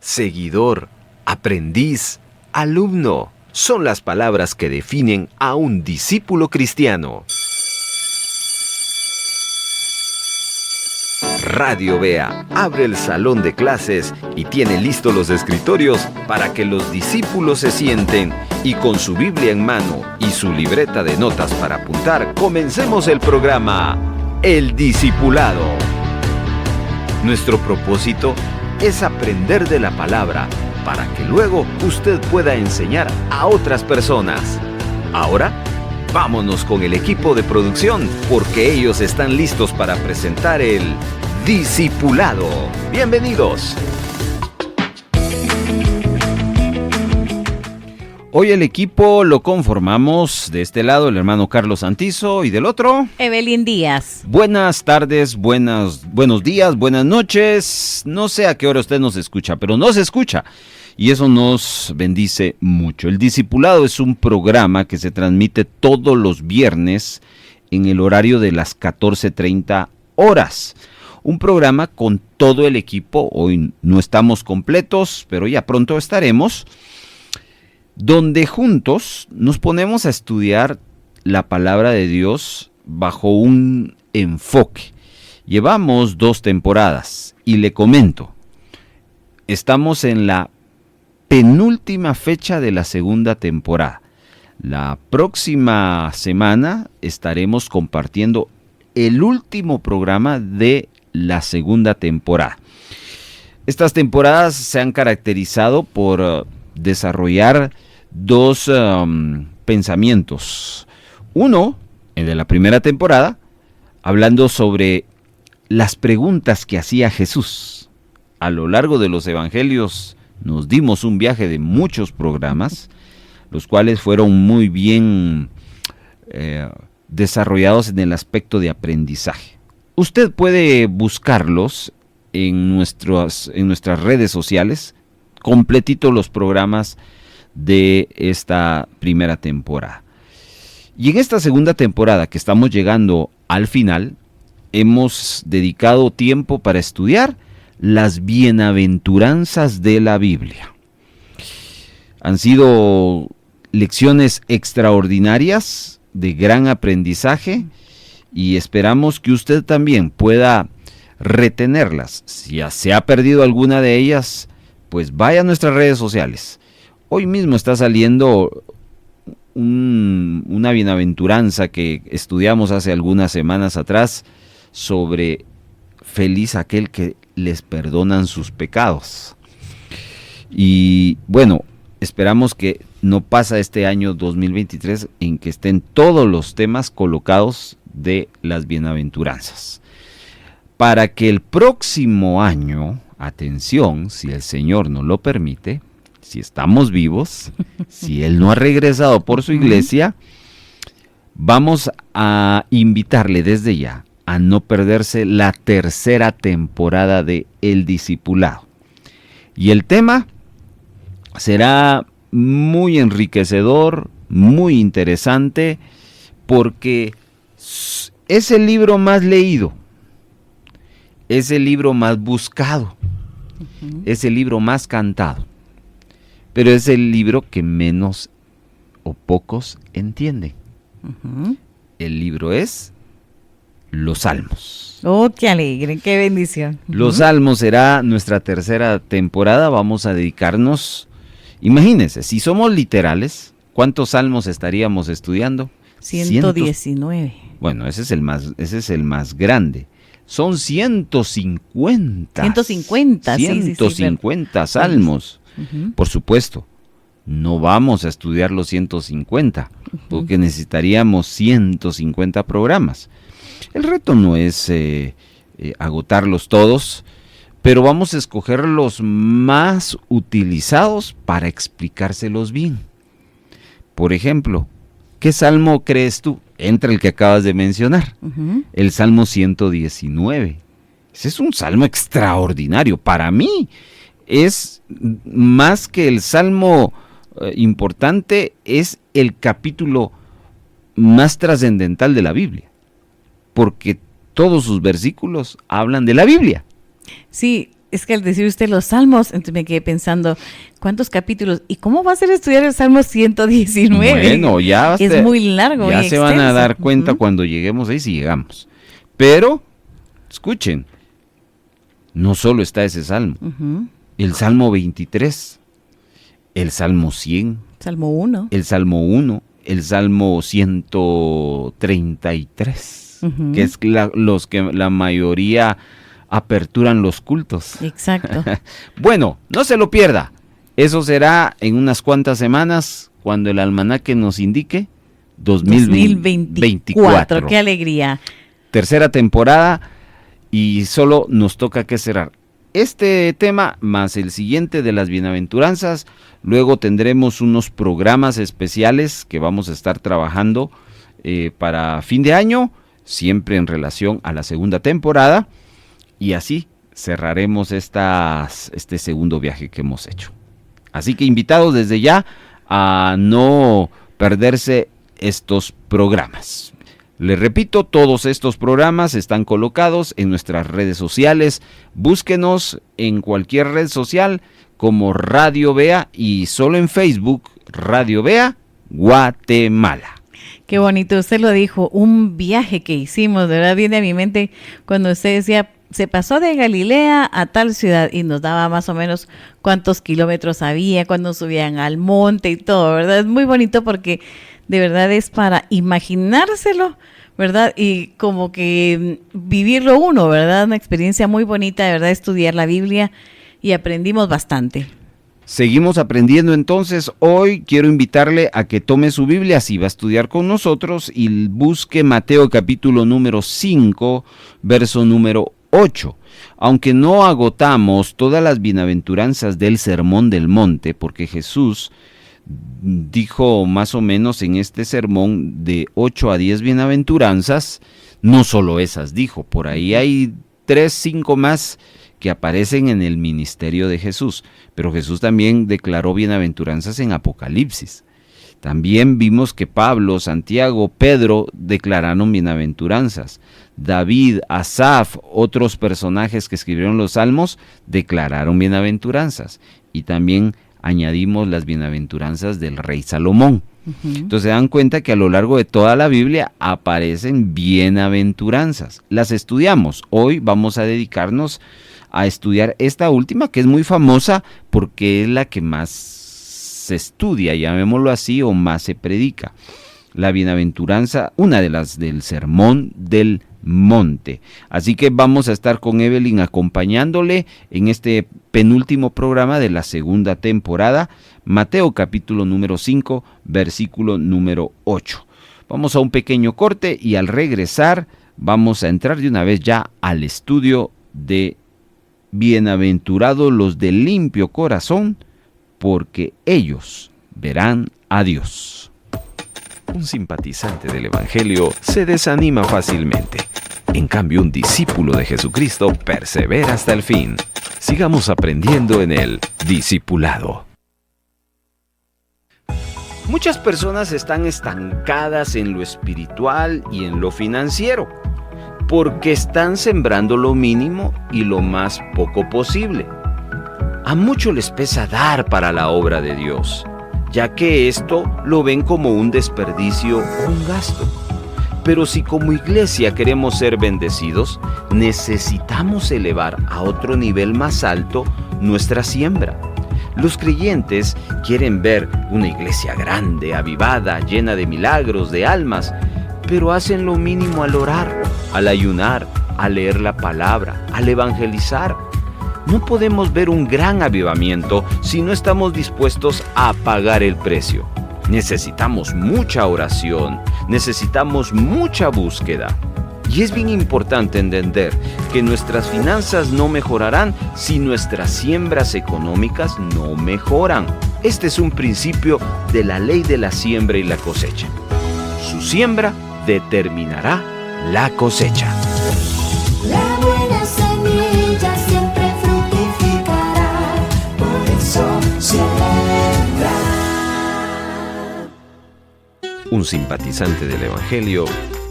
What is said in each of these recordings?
seguidor, aprendiz, alumno, son las palabras que definen a un discípulo cristiano. Radio Bea abre el salón de clases y tiene listos los escritorios para que los discípulos se sienten y con su Biblia en mano y su libreta de notas para apuntar, comencemos el programa El Discipulado. Nuestro propósito es aprender de la palabra para que luego usted pueda enseñar a otras personas. Ahora, vámonos con el equipo de producción porque ellos están listos para presentar el Discipulado. Bienvenidos. Hoy el equipo lo conformamos de este lado el hermano Carlos Santizo y del otro Evelyn Díaz. Buenas tardes, buenos días, buenas noches. No sé a qué hora usted nos escucha, pero nos escucha y eso nos bendice mucho. El Discipulado es un programa que se transmite todos los viernes en el horario de las 14:30 horas. Un programa con todo el equipo, hoy no estamos completos, pero ya pronto estaremos, donde juntos nos ponemos a estudiar la palabra de Dios bajo un enfoque. Llevamos 2 temporadas y le comento, estamos en la penúltima fecha de la segunda temporada. La próxima semana estaremos compartiendo el último programa de la segunda temporada. Estas temporadas se han caracterizado por desarrollar 2 pensamientos. Uno, el de la primera temporada, hablando sobre las preguntas que hacía Jesús. A lo largo de los evangelios nos dimos un viaje de muchos programas, los cuales fueron muy bien desarrollados en el aspecto de aprendizaje. Usted puede buscarlos en nuestras redes sociales, completito los programas de esta primera temporada. Y en esta segunda temporada, que estamos llegando al final, hemos dedicado tiempo para estudiar las bienaventuranzas de la Biblia. Han sido lecciones extraordinarias, de gran aprendizaje, y esperamos que usted también pueda retenerlas. Si ya se ha perdido alguna de ellas, pues vaya a nuestras redes sociales. Hoy mismo está saliendo una bienaventuranza que estudiamos hace algunas semanas atrás sobre feliz aquel que les perdonan sus pecados. Y bueno, esperamos que no pasa este año 2023 en que estén todos los temas colocados de las bienaventuranzas. Para que el próximo año, atención, si el Señor nos lo permite, si estamos vivos, si Él no ha regresado por su iglesia, vamos a invitarle desde ya a no perderse la tercera temporada de El Discipulado. Y el tema será muy enriquecedor, muy interesante, porque es el libro más leído, es el libro más buscado, es el libro más cantado, pero es el libro que menos o pocos entienden. El libro es los Salmos. ¡Oh, qué alegre, qué bendición! Los Salmos será nuestra tercera temporada, vamos a dedicarnos, imagínense, si somos literales, ¿cuántos salmos estaríamos estudiando? 119. Bueno, ese es el más grande. Son 150. 150, 150 salmos. Por supuesto, no vamos a estudiar los 150, porque necesitaríamos 150 programas. El reto no es agotarlos todos, pero vamos a escoger los más utilizados para explicárselos bien. Por ejemplo, ¿qué salmo crees tú? Entre el que acabas de mencionar, el Salmo 119. Ese es un salmo extraordinario. Para mí es más que el salmo importante, es el capítulo más trascendental de la Biblia, porque todos sus versículos hablan de la Biblia. Sí, es que al decir usted los salmos, entonces me quedé pensando, ¿cuántos capítulos? ¿Y cómo va a ser estudiar el Salmo 119? Bueno, ya es muy largo. Ya y se van a extenso. dar cuenta cuando lleguemos ahí, si llegamos. Pero, escuchen, no solo está ese salmo, el Salmo 23, el Salmo 100, Salmo 1. el Salmo 1, el Salmo 133, que es los que la mayoría aperturan los cultos. Exacto. Bueno, no se lo pierda. Eso será en unas cuantas semanas cuando el almanaque nos indique 2024. ¡Qué alegría! Tercera temporada y solo nos toca que cerrar este tema más el siguiente de las bienaventuranzas. Luego tendremos unos programas especiales que vamos a estar trabajando para fin de año, siempre en relación a la segunda temporada, y así cerraremos este segundo viaje que hemos hecho. Así que invitados desde ya a no perderse estos programas. Les repito, todos estos programas están colocados en nuestras redes sociales. Búsquenos en cualquier red social como Radio Vea y solo en Facebook, Radio Vea Guatemala. Qué bonito, usted lo dijo, un viaje que hicimos, de verdad viene a mi mente cuando usted decía, se pasó de Galilea a tal ciudad y nos daba más o menos cuántos kilómetros había, cuando subían al monte y todo, ¿verdad? Es muy bonito porque de verdad es para imaginárselo, ¿verdad? Y como que vivirlo uno, ¿verdad? Una experiencia muy bonita, de verdad, estudiar la Biblia y aprendimos bastante. Seguimos aprendiendo entonces. Hoy quiero invitarle a que tome su Biblia, si va a estudiar con nosotros, y busque Mateo capítulo número 5, verso número 8. Aunque no agotamos todas las bienaventuranzas del Sermón del Monte, porque Jesús dijo más o menos en este sermón de 8 a 10 bienaventuranzas, no solo esas dijo, por ahí hay 3, 5 más que aparecen en el ministerio de Jesús, pero Jesús también declaró bienaventuranzas en Apocalipsis. También vimos que Pablo, Santiago, Pedro declararon bienaventuranzas. David, Asaf, otros personajes que escribieron los salmos, declararon bienaventuranzas. Y también añadimos las bienaventuranzas del rey Salomón. Entonces se dan cuenta que a lo largo de toda la Biblia aparecen bienaventuranzas. Las estudiamos. Hoy vamos a dedicarnos a estudiar esta última, que es muy famosa porque es la que más se estudia, llamémoslo así, o más se predica. La bienaventuranza, una de las del Sermón del Monte. Así que vamos a estar con Evelyn acompañándole en este penúltimo programa de la segunda temporada, Mateo capítulo número 5, versículo número 8. Vamos a un pequeño corte y al regresar vamos a entrar de una vez ya al estudio de bienaventurados los de limpio corazón, porque ellos verán a Dios. Un simpatizante del Evangelio se desanima fácilmente. En cambio, un discípulo de Jesucristo persevera hasta el fin. Sigamos aprendiendo en el discipulado. Muchas personas están estancadas en lo espiritual y en lo financiero, porque están sembrando lo mínimo y lo más poco posible. A muchos les pesa dar para la obra de Dios, ya que esto lo ven como un desperdicio o un gasto. Pero si como iglesia queremos ser bendecidos, necesitamos elevar a otro nivel más alto nuestra siembra. Los creyentes quieren ver una iglesia grande, avivada, llena de milagros, de almas, pero hacen lo mínimo al orar, al ayunar, al leer la palabra, al evangelizar. No podemos ver un gran avivamiento si no estamos dispuestos a pagar el precio. Necesitamos mucha oración, necesitamos mucha búsqueda. Y es bien importante entender que nuestras finanzas no mejorarán si nuestras siembras económicas no mejoran. Este es un principio de la ley de la siembra y la cosecha. Su siembra determinará la cosecha. La buena semilla siempre fructificará, por eso siembra. Un simpatizante del Evangelio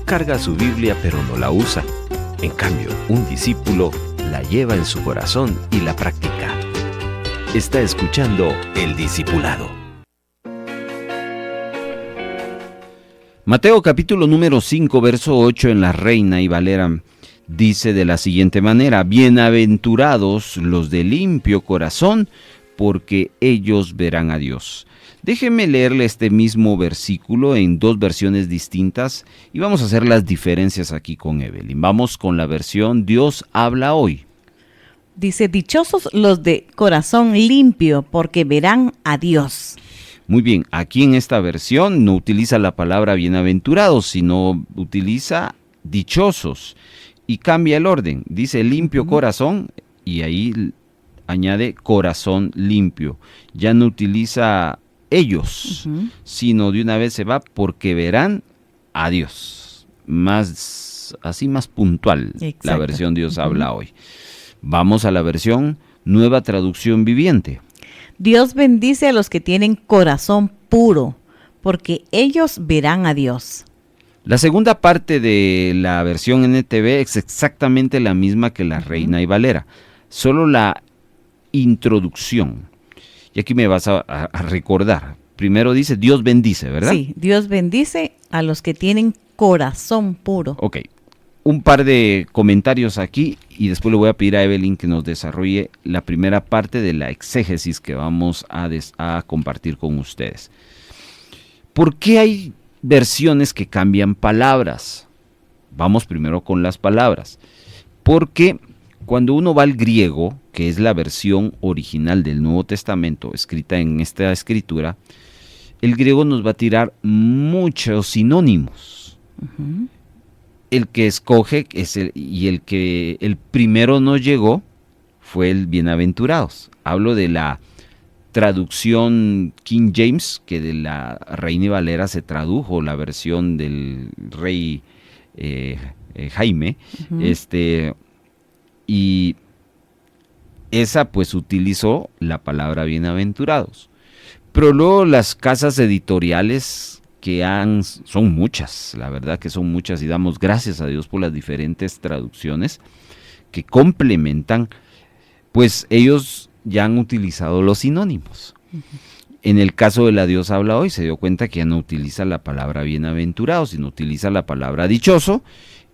carga su Biblia pero no la usa. En cambio, un discípulo la lleva en su corazón y la practica. Está escuchando El Discipulado. Mateo capítulo número 5, verso 8 en la Reina y Valera dice de la siguiente manera: bienaventurados los de limpio corazón, porque ellos verán a Dios. Déjeme leerle este mismo versículo en dos versiones distintas y vamos a hacer las diferencias aquí con Evelyn. Vamos con la versión Dios habla hoy. Dice, dichosos los de corazón limpio, porque verán a Dios. Muy bien, aquí en esta versión no utiliza la palabra bienaventurados, sino utiliza dichosos y cambia el orden. Dice limpio corazón y ahí añade corazón limpio. Ya no utiliza ellos, sino de una vez se va porque verán a Dios. Así más puntual. Exacto. La versión Dios habla hoy. Vamos a la versión Nueva Traducción Viviente. Dios bendice a los que tienen corazón puro, porque ellos verán a Dios. La segunda parte de la versión NTV es exactamente la misma que la Reina y Valera, solo la introducción. Y aquí me vas a recordar. Primero dice, Dios bendice, ¿verdad? Sí, Dios bendice a los que tienen corazón puro. Ok, un par de comentarios aquí y después le voy a pedir a Evelyn que nos desarrolle la primera parte de la exégesis que vamos a compartir con ustedes. ¿Por qué hay versiones que cambian palabras? Vamos primero con las palabras. Porque cuando uno va al griego, que es la versión original del Nuevo Testamento, escrita en esta escritura, el griego nos va a tirar muchos sinónimos. El que escoge el primero nos llegó fue el bienaventurados. Hablo de la traducción King James, que de la Reina y Valera se tradujo la versión del rey Jaime, y esa pues utilizó la palabra bienaventurados. Pero luego las casas editoriales son muchas, la verdad que son muchas, y damos gracias a Dios por las diferentes traducciones que complementan, pues ellos ya han utilizado los sinónimos. En el caso de la Dios habla hoy, se dio cuenta que ya no utiliza la palabra bienaventurado, sino utiliza la palabra dichoso,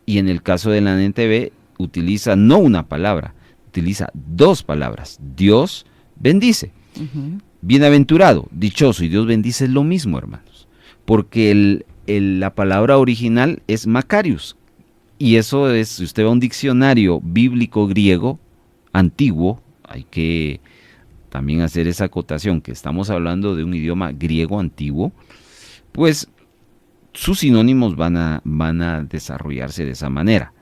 y en el caso de la NTV utiliza no una palabra, utiliza dos palabras. Dios bendice. Bienaventurado, dichoso y Dios bendice es lo mismo, hermanos, porque la palabra original es Macarius, y eso es, si usted va a un diccionario bíblico griego antiguo, hay que también hacer esa acotación, que estamos hablando de un idioma griego antiguo, pues sus sinónimos van a desarrollarse de esa manera.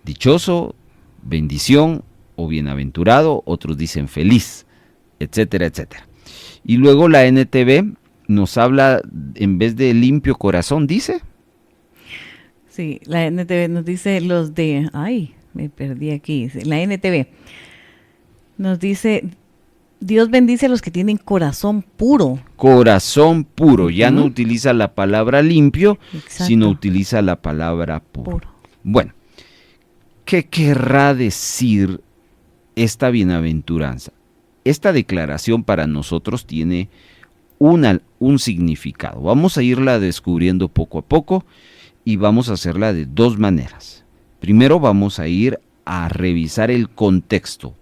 Dichoso, bendición o bienaventurado, otros dicen feliz, etcétera, etcétera. Y luego la NTV nos habla, en vez de limpio corazón, dice. Sí, la NTV nos dice los de... Ay, me perdí aquí. La NTV nos dice, Dios bendice a los que tienen corazón puro. Corazón puro, ya no utiliza la palabra limpio, exacto, sino utiliza la palabra puro. Bueno, ¿qué querrá decir esta bienaventuranza? Esta declaración para nosotros tiene un significado. Vamos a irla descubriendo poco a poco y vamos a hacerla de dos maneras. Primero vamos a ir a revisar el contexto.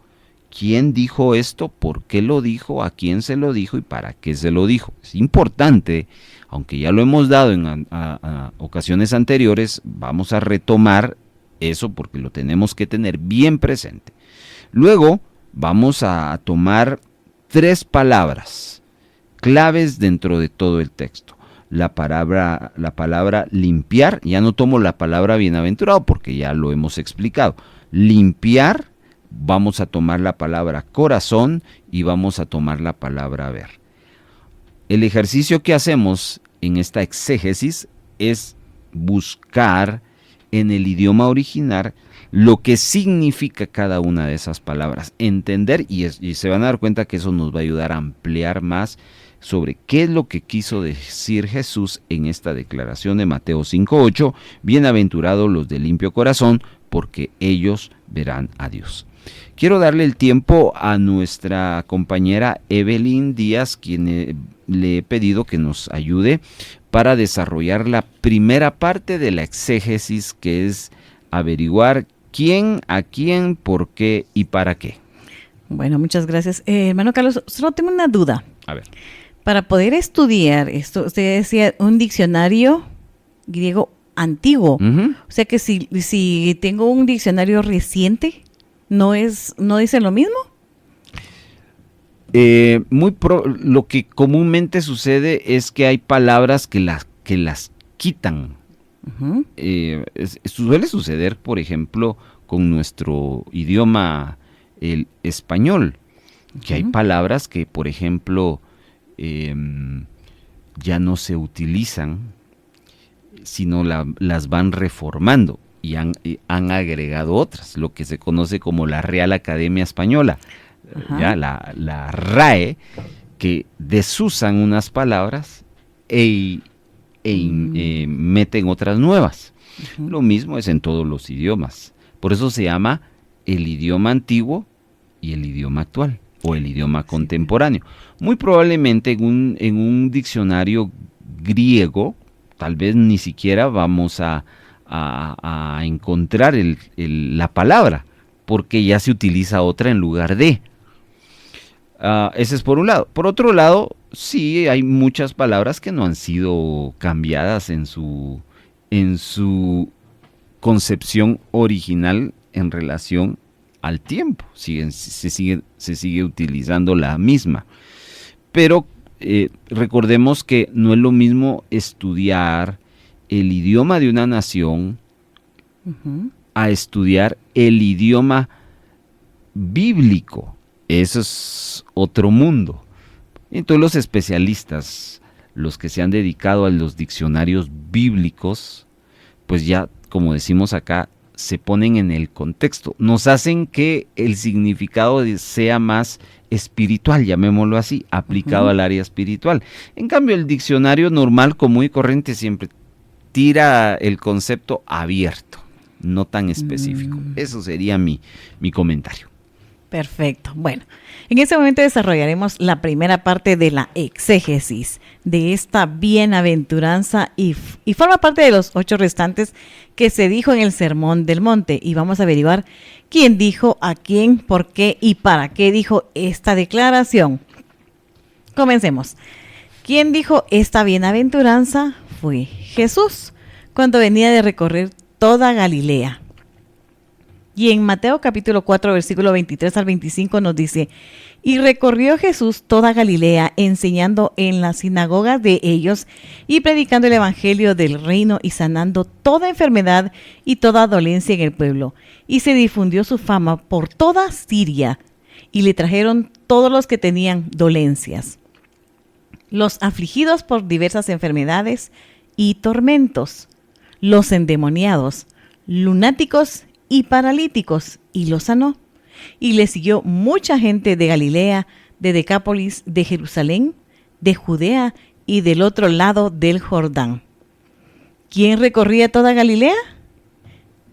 ¿Quién dijo esto? ¿Por qué lo dijo? ¿A quién se lo dijo? ¿Y para qué se lo dijo? Es importante, aunque ya lo hemos dado en ocasiones anteriores, vamos a retomar eso porque lo tenemos que tener bien presente. Luego vamos a tomar tres palabras claves dentro de todo el texto. La palabra limpiar, ya no tomo la palabra bienaventurado porque ya lo hemos explicado. Limpiar, vamos a tomar la palabra corazón y vamos a tomar la palabra ver. El ejercicio que hacemos en esta exégesis es buscar en el idioma original lo que significa cada una de esas palabras, entender y se van a dar cuenta que eso nos va a ayudar a ampliar más sobre qué es lo que quiso decir Jesús en esta declaración de Mateo 5:8, bienaventurados los de limpio corazón, porque ellos verán a Dios. quiero darle el tiempo a nuestra compañera Evelyn Díaz, quien le he pedido que nos ayude para desarrollar la primera parte de la exégesis, que es averiguar quién, a quién, por qué y para qué. Bueno, muchas gracias. Hermano Carlos, solo tengo una duda. A ver. Para poder estudiar esto, usted decía un diccionario griego antiguo. Ujú. O sea que si tengo un diccionario reciente, ¿no dice lo mismo? Lo que comúnmente sucede es que hay palabras que las quitan. Ujú. Suele suceder, por ejemplo, con nuestro idioma, el español, que hay Ujú. palabras que, por ejemplo, ya no se utilizan, sino las van reformando y han agregado otras, lo que se conoce como la Real Academia Española, Ajá. ya la RAE, que desusan unas palabras meten otras nuevas. Ujú. Lo mismo es en todos los idiomas. Por eso se llama el idioma antiguo y el idioma actual, o el idioma contemporáneo. Muy probablemente en un diccionario griego, tal vez ni siquiera vamos a encontrar la palabra, porque ya se utiliza otra en lugar de. Ese es por un lado. Por otro lado, sí, hay muchas palabras que no han sido cambiadas en su concepción original en relación al tiempo. Se sigue utilizando la misma. Pero recordemos que no es lo mismo estudiar el idioma de una nación Ujú. a estudiar el idioma bíblico. Eso es otro mundo. Entonces los especialistas, los que se han dedicado a los diccionarios bíblicos, pues ya, como decimos acá, se ponen en el contexto. Nos hacen que el significado sea más espiritual, llamémoslo así, aplicado al área espiritual. En cambio, el diccionario normal, común y corriente siempre tira el concepto abierto, no tan específico. Eso sería mi comentario. Perfecto. Bueno, en este momento desarrollaremos la primera parte de la exégesis de esta bienaventuranza y forma parte de los 8 restantes que se dijo en el Sermón del Monte. Y vamos a averiguar quién dijo, a quién, por qué y para qué dijo esta declaración. Comencemos. ¿Quién dijo esta bienaventuranza? Fue Jesús, cuando venía de recorrer toda Galilea. Y en Mateo capítulo 4, versículo 23 al 25 nos dice, y recorrió Jesús toda Galilea, enseñando en las sinagogas de ellos y predicando el evangelio del reino y sanando toda enfermedad y toda dolencia en el pueblo. Y se difundió su fama por toda Siria, y le trajeron todos los que tenían dolencias, los afligidos por diversas enfermedades y tormentos, los endemoniados, lunáticos y paralíticos, y los sanó. Y le siguió mucha gente de Galilea, de Decápolis, de Jerusalén, de Judea y del otro lado del Jordán. ¿Quién recorría toda Galilea?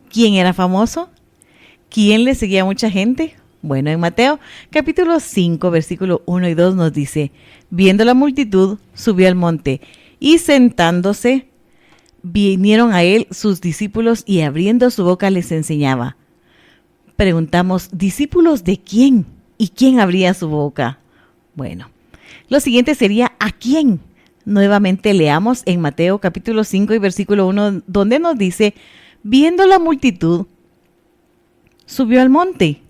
¿Quién era famoso? ¿Quién le seguía a mucha gente? Bueno, en Mateo capítulo 5, versículo 1 y 2 nos dice, viendo la multitud, subió al monte, y sentándose, vinieron a él sus discípulos, y abriendo su boca les enseñaba. Preguntamos, ¿discípulos de quién? ¿Y quién abría su boca? Bueno, lo siguiente sería, ¿a quién? Nuevamente leamos en Mateo capítulo 5 y versículo 1, donde nos dice, viendo la multitud, subió al monte,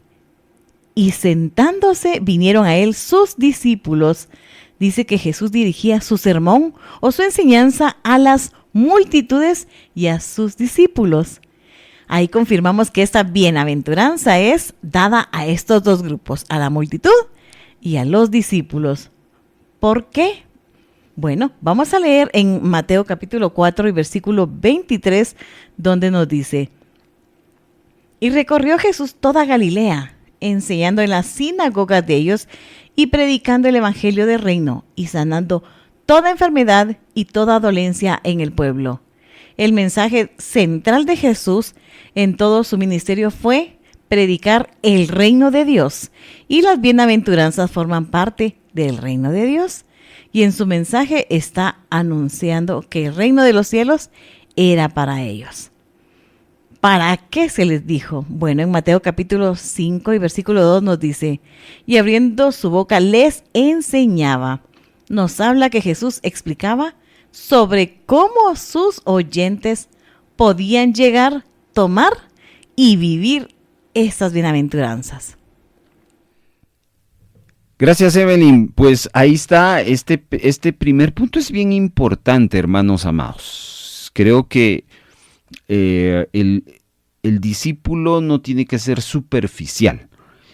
y sentándose vinieron a él sus discípulos. Dice que Jesús dirigía su sermón o su enseñanza a las multitudes y a sus discípulos. Ahí confirmamos que esta bienaventuranza es dada a estos dos grupos, a la multitud y a los discípulos. ¿Por qué? Bueno, vamos a leer en Mateo capítulo 4 y versículo 23, donde nos dice, y recorrió Jesús toda Galilea, enseñando en las sinagogas de ellos y predicando el evangelio del reino y sanando toda enfermedad y toda dolencia en el pueblo. El mensaje central de Jesús en todo su ministerio fue predicar el reino de Dios, y las bienaventuranzas forman parte del reino de Dios. Y en su mensaje está anunciando que el reino de los cielos era para ellos. ¿Para qué se les dijo? Bueno, en Mateo capítulo 5 y versículo 2 nos dice, y abriendo su boca les enseñaba. Nos habla que Jesús explicaba sobre cómo sus oyentes podían llegar, tomar y vivir estas bienaventuranzas. Gracias, Evelyn. Pues ahí está, este primer punto es bien importante, hermanos amados. Creo que el discípulo no tiene que ser superficial,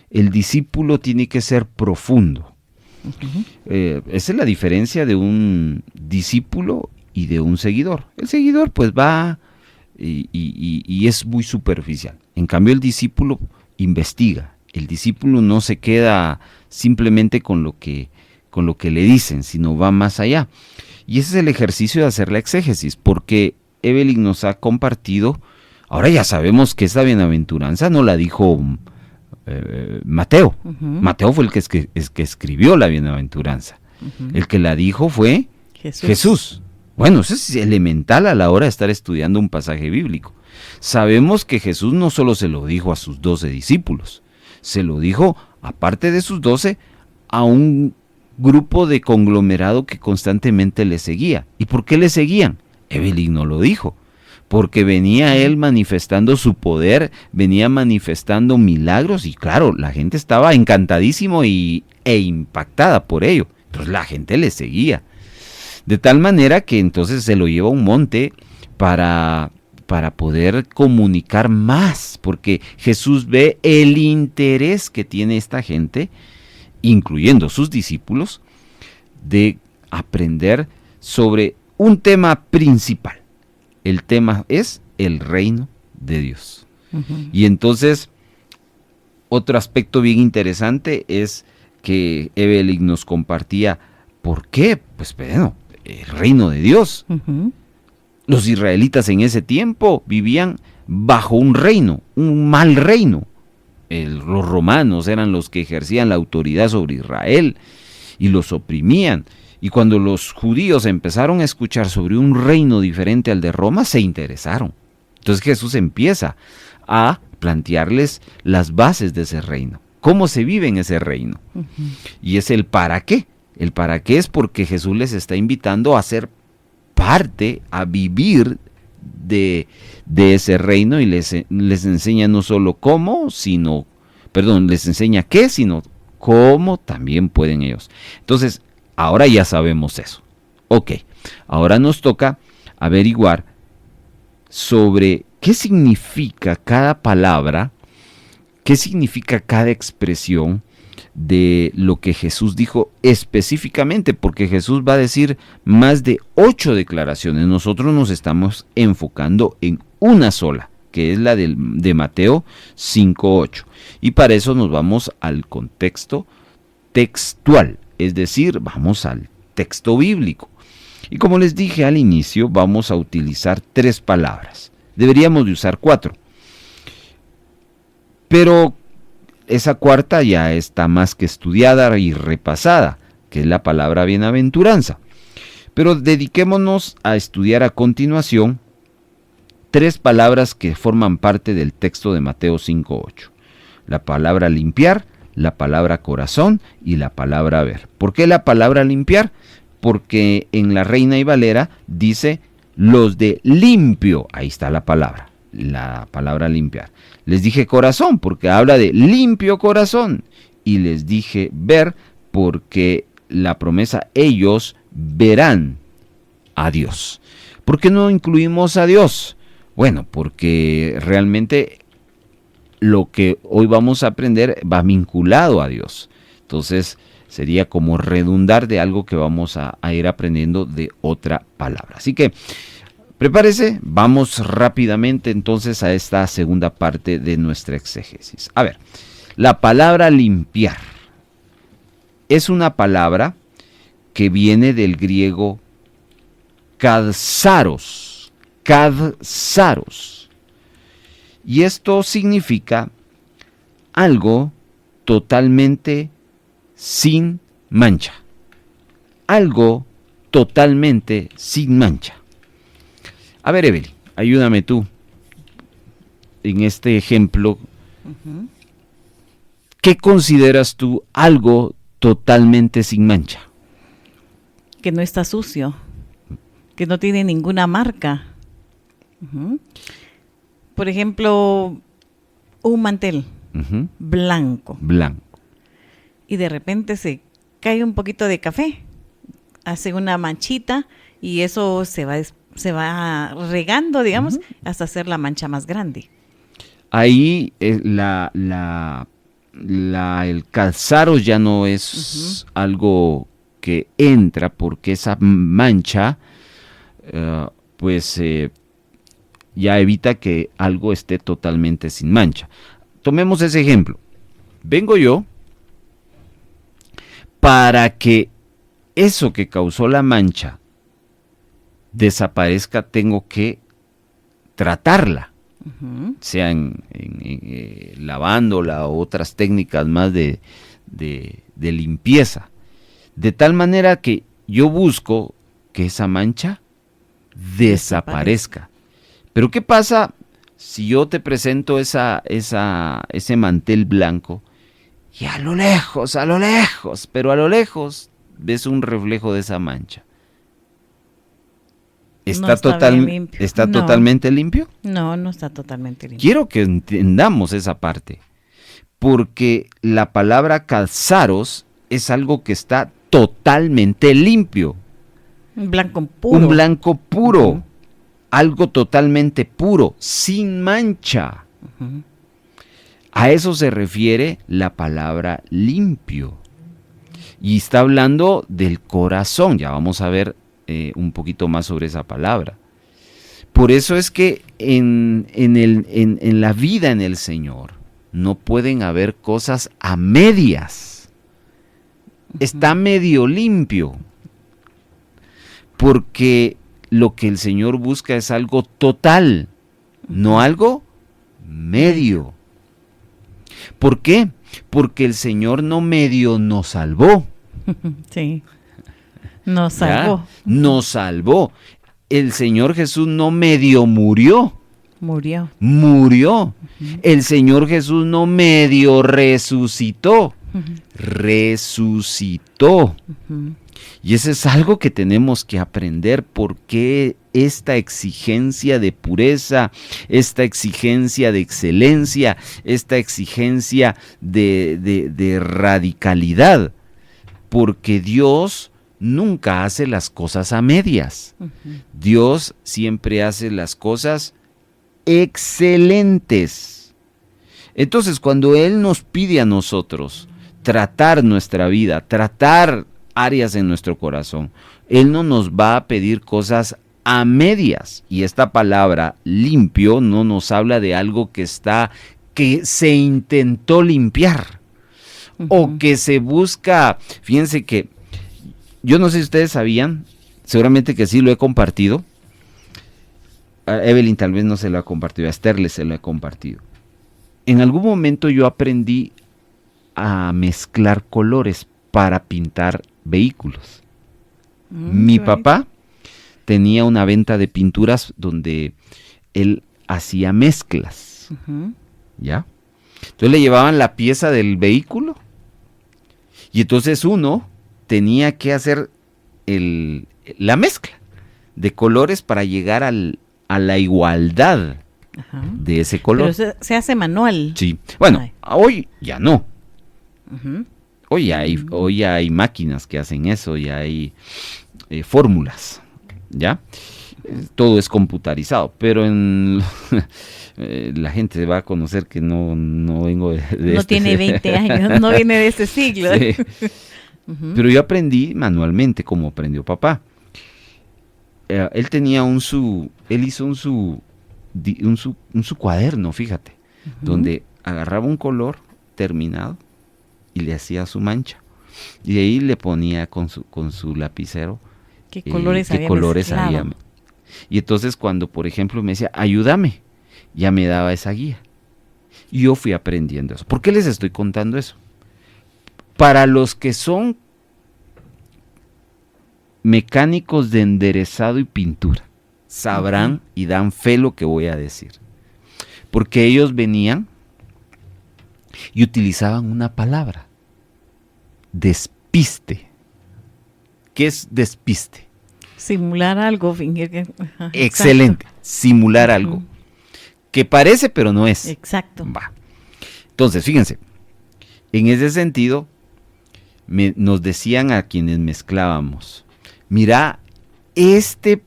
el discípulo tiene que ser profundo. Esa es la diferencia de un discípulo y de un seguidor. El seguidor pues va y es muy superficial. En cambio el discípulo investiga. El discípulo no se queda simplemente con lo que le dicen, sino va más allá. Y ese es el ejercicio de hacer la exégesis, porque Evelyn nos ha compartido, ahora ya sabemos que esta bienaventuranza no la dijo Mateo. Mateo fue el que escribió la bienaventuranza. El que la dijo fue Jesús. Bueno, eso es elemental a la hora de estar estudiando un pasaje bíblico. Sabemos que Jesús no solo se lo dijo a sus 12 discípulos, se lo dijo, aparte de sus 12, a un grupo de conglomerado que constantemente le seguía. ¿Y por qué le seguían? Evelyn no lo dijo. Porque venía él manifestando su poder, venía manifestando milagros y claro, la gente estaba encantadísimo e impactada por ello. Entonces la gente le seguía. De tal manera que entonces se lo lleva a un monte para poder comunicar más, porque Jesús ve el interés que tiene esta gente, incluyendo sus discípulos, de aprender sobre un tema principal. El tema es el reino de Dios. Y entonces, otro aspecto bien interesante es que Evelyn nos compartía, ¿por qué? Pues bueno, el reino de Dios. Los israelitas en ese tiempo vivían bajo un reino, un mal reino. Los romanos eran los que ejercían la autoridad sobre Israel y los oprimían. Y cuando los judíos empezaron a escuchar sobre un reino diferente al de Roma, se interesaron. Entonces Jesús empieza a plantearles las bases de ese reino. ¿Cómo se vive en ese reino? Y es el para qué. El para qué es porque Jesús les está invitando a ser parte, a vivir de ese reino y les enseña no solo cómo, les enseña qué, sino cómo también pueden ellos. Entonces, ahora ya sabemos eso. Ok, ahora nos toca averiguar sobre qué significa cada palabra, qué significa cada expresión de lo que Jesús dijo específicamente, porque Jesús va a decir más de 8 declaraciones. Nosotros nos estamos enfocando en una sola, que es la de Mateo 5:8. Y para eso nos vamos al contexto textual. Es decir, vamos al texto bíblico. Y como les dije al inicio, vamos a utilizar 3 palabras. Deberíamos de usar 4. Pero esa cuarta ya está más que estudiada y repasada, que es la palabra bienaventuranza. Pero dediquémonos a estudiar a continuación 3 palabras que forman parte del texto de Mateo 5:8. La palabra limpiar, la palabra corazón y la palabra ver. ¿Por qué la palabra limpiar? Porque en la Reina y Valera dice los de limpio, ahí está la palabra limpiar. Les dije corazón porque habla de limpio corazón y les dije ver porque la promesa ellos verán a Dios. ¿Por qué no incluimos a Dios? Bueno, porque realmente lo que hoy vamos a aprender va vinculado a Dios. Entonces sería como redundar de algo que vamos a ir aprendiendo de otra palabra. Así que prepárese, vamos rápidamente entonces a esta segunda parte de nuestra exégesis. A ver, la palabra limpiar es una palabra que viene del griego kadsaros. Y esto significa algo totalmente sin mancha. Algo totalmente sin mancha. A ver, Evelyn, ayúdame tú en este ejemplo. ¿Qué consideras tú algo totalmente sin mancha? Que no está sucio, que no tiene ninguna marca. Por ejemplo, un mantel blanco Blanco. y de repente se cae un poquito de café, hace una manchita y eso se va regando, digamos, hasta hacer la mancha más grande. Ahí el calzaros ya no es algo que entra, porque esa mancha ya evita que algo esté totalmente sin mancha. Tomemos ese ejemplo. Vengo yo para que eso que causó la mancha desaparezca, tengo que tratarla, sea en lavándola o otras técnicas más de limpieza, de tal manera que yo busco que esa mancha desaparezca. Pero ¿qué pasa si yo te presento ese mantel blanco y a lo lejos, pero a lo lejos ves un reflejo de esa mancha? ¿Está totalmente limpio? No, no está totalmente limpio. Quiero que entendamos esa parte, porque la palabra calzaros es algo que está totalmente limpio. Un blanco puro. Un blanco puro, algo totalmente puro, sin mancha. A eso se refiere la palabra limpio. Y está hablando del corazón, ya vamos a ver un poquito más sobre esa palabra. Por eso es que en la vida en el Señor no pueden haber cosas a medias. Está medio limpio, porque lo que el Señor busca es algo total, no algo medio. ¿Por qué? Porque el Señor no medio nos salvó. Sí. Nos salvó. ¿Ya? Nos salvó. El Señor Jesús no medio murió. Murió. El Señor Jesús no medio resucitó. Resucitó. Y eso es algo que tenemos que aprender, porque esta exigencia de pureza, esta exigencia de excelencia, esta exigencia de radicalidad, porque Dios nunca hace las cosas a medias. Dios siempre hace las cosas excelentes. Entonces, cuando Él nos pide a nosotros tratar nuestra vida, tratar áreas en nuestro corazón, Él no nos va a pedir cosas a medias. Y esta palabra limpio no nos habla de algo que se intentó limpiar o que se busca. Fíjense que yo no sé si ustedes sabían, seguramente que sí lo he compartido. A Evelyn tal vez no se lo ha compartido, a Esther se lo he compartido. En algún momento yo aprendí a mezclar colores para pintar vehículos. Mi papá tenía una venta de pinturas donde él hacía mezclas. ¿Ya? Entonces le llevaban la pieza del vehículo y entonces uno tenía que hacer la mezcla de colores para llegar a la igualdad de ese color. Pero se hace manual. Sí. Bueno, hoy ya no. Hoy hay máquinas que hacen eso, ya hay fórmulas, ¿ya? Todo es computarizado, pero la gente va a conocer que no vengo de no tiene 20 años, no viene de este siglo. Sí. Pero yo aprendí manualmente, como aprendió papá. Él tenía él hizo un su cuaderno, fíjate, donde agarraba un color terminado y le hacía su mancha. Y ahí le ponía con su lapicero qué colores había. Y entonces cuando, por ejemplo, me decía, ayúdame, ya me daba esa guía. Y yo fui aprendiendo eso. ¿Por qué les estoy contando eso? Para los que son mecánicos de enderezado y pintura, sabrán y dan fe lo que voy a decir. Porque ellos venían y utilizaban una palabra, despiste. ¿Qué es despiste? Simular algo, fingir que... Ajá, Excelente, simular algo que parece pero no es. Exacto. Va. Entonces, fíjense, en ese sentido, nos decían a quienes mezclábamos, mira, este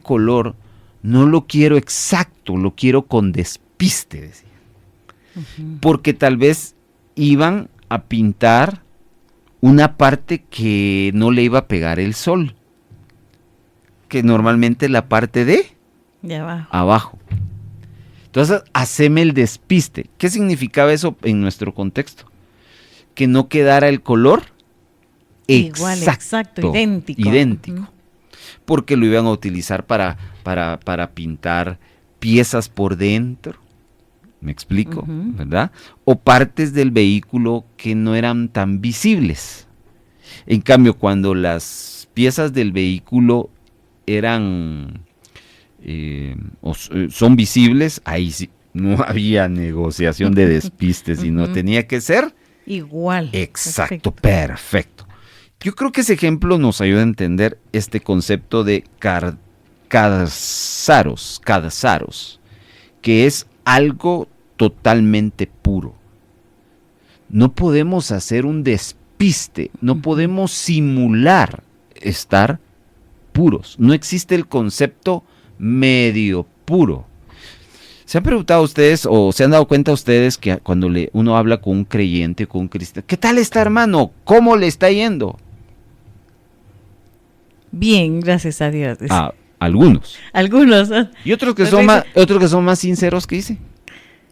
color no lo quiero exacto, lo quiero con despiste, decían. Porque tal vez iban a pintar una parte que no le iba a pegar el sol, que normalmente es la parte de abajo. Entonces, haceme el despiste. ¿Qué significaba eso en nuestro contexto? Que no quedara el color igual, exacto, idéntico. Porque lo iban a utilizar para pintar piezas por dentro. ¿Me explico? ¿Verdad? O partes del vehículo que no eran tan visibles. En cambio, cuando las piezas del vehículo eran son visibles, ahí sí no había negociación de despiste, sino tenía que ser igual. Exacto, perfecto. Yo creo que ese ejemplo nos ayuda a entender este concepto de kadsaros, que es algo totalmente puro. No podemos hacer un despiste, no podemos simular estar puros. No existe el concepto medio puro. ¿Se han preguntado ustedes o se han dado cuenta ustedes que cuando uno habla con un creyente, con un cristiano, ¿qué tal está, hermano? ¿Cómo le está yendo? Bien, gracias a Dios. Algunos. Algunos. Y otros que son más sinceros, ¿qué dice?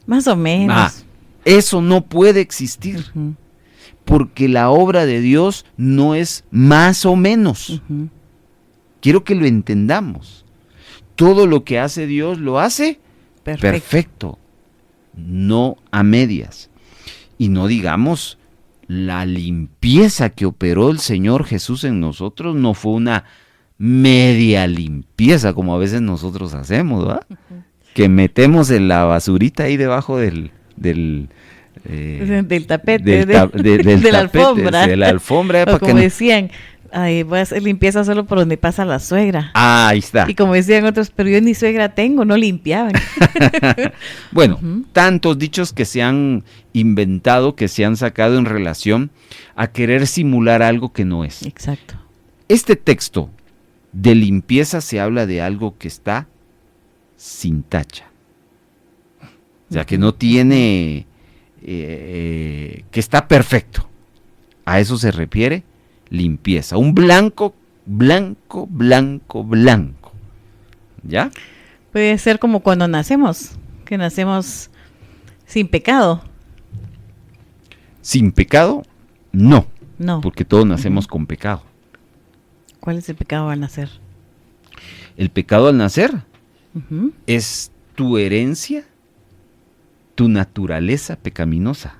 Más o menos. Eso no puede existir. Porque la obra de Dios no es más o menos. Quiero que lo entendamos. Todo lo que hace Dios lo hace perfecto. No a medias. Y no digamos, la limpieza que operó el Señor Jesús en nosotros no fue una media limpieza como a veces nosotros hacemos, ¿verdad? Que metemos en la basurita ahí debajo del tapete, de la alfombra. De la alfombra. O como decían, voy a hacer limpieza solo por donde pasa la suegra. Ahí está. Y como decían otros, pero yo ni suegra tengo, no limpiaban. Bueno, tantos dichos que se han inventado, que se han sacado en relación a querer simular algo que no es. Exacto. Este texto de limpieza se habla de algo que está sin tacha. O sea, que no tiene, que está perfecto. A eso se refiere limpieza. Un blanco. ¿Ya? Puede ser como cuando nacemos, que nacemos sin pecado. ¿Sin pecado? No. No. Porque todos nacemos con pecado. ¿Cuál es el pecado al nacer? El pecado al nacer es tu herencia, tu naturaleza pecaminosa.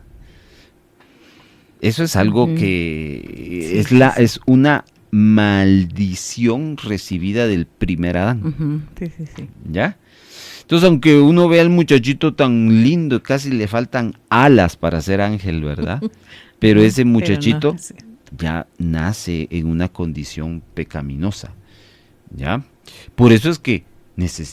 Eso es algo que es una maldición recibida del primer Adán. Sí. ¿Ya? Entonces, aunque uno vea al muchachito tan lindo, casi le faltan alas para ser ángel, ¿verdad? Pero ese muchachito ya nace en una condición pecaminosa, ¿ya? Por eso es que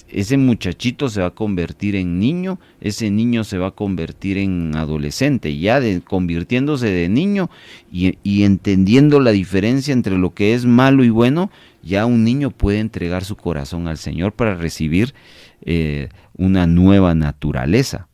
ese muchachito se va a convertir en niño, ese niño se va a convertir en adolescente, ya convirtiéndose de niño y entendiendo la diferencia entre lo que es malo y bueno, ya un niño puede entregar su corazón al Señor para recibir una nueva naturaleza.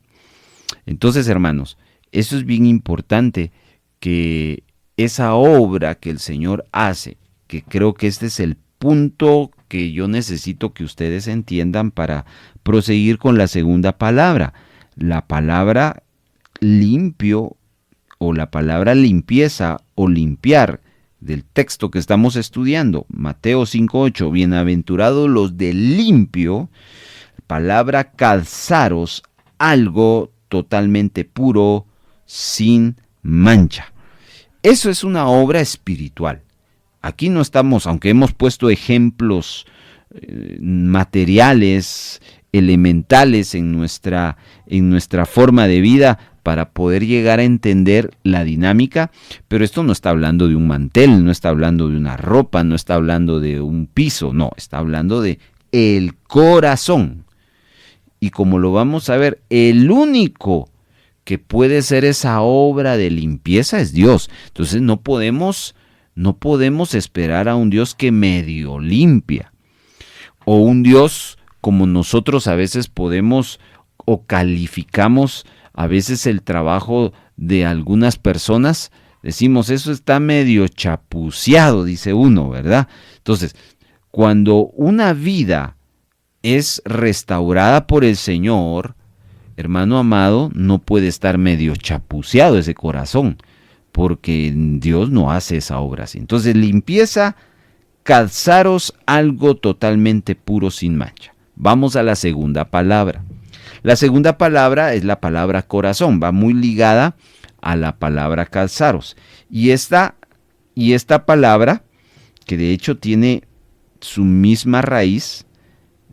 Entonces, hermanos, eso es bien importante, que esa obra que el Señor hace, que creo que este es el punto que yo necesito que ustedes entiendan para proseguir con la segunda palabra. La palabra limpio o la palabra limpieza o limpiar del texto que estamos estudiando, Mateo 5:8, bienaventurados los de limpio, palabra calzaros, algo totalmente puro, sin mancha. Eso es una obra espiritual. Aquí no estamos, aunque hemos puesto ejemplos materiales, elementales en nuestra forma de vida para poder llegar a entender la dinámica, pero esto no está hablando de un mantel, no está hablando de una ropa, no está hablando de un piso, no, está hablando de el corazón. Y como lo vamos a ver, el único que puede ser esa obra de limpieza es Dios. Entonces no podemos esperar a un Dios que medio limpia, o un Dios como nosotros a veces podemos o calificamos a veces el trabajo de algunas personas. Decimos, eso está medio chapuceado, dice uno, ¿verdad? Entonces, cuando una vida es restaurada por el Señor, hermano amado, no puede estar medio chapuceado ese corazón, porque Dios no hace esa obra así. Entonces, limpieza, calzaros algo totalmente puro, sin mancha. Vamos a la segunda palabra. La segunda palabra es la palabra corazón, va muy ligada a la palabra calzaros. Y esta palabra, que de hecho tiene su misma raíz,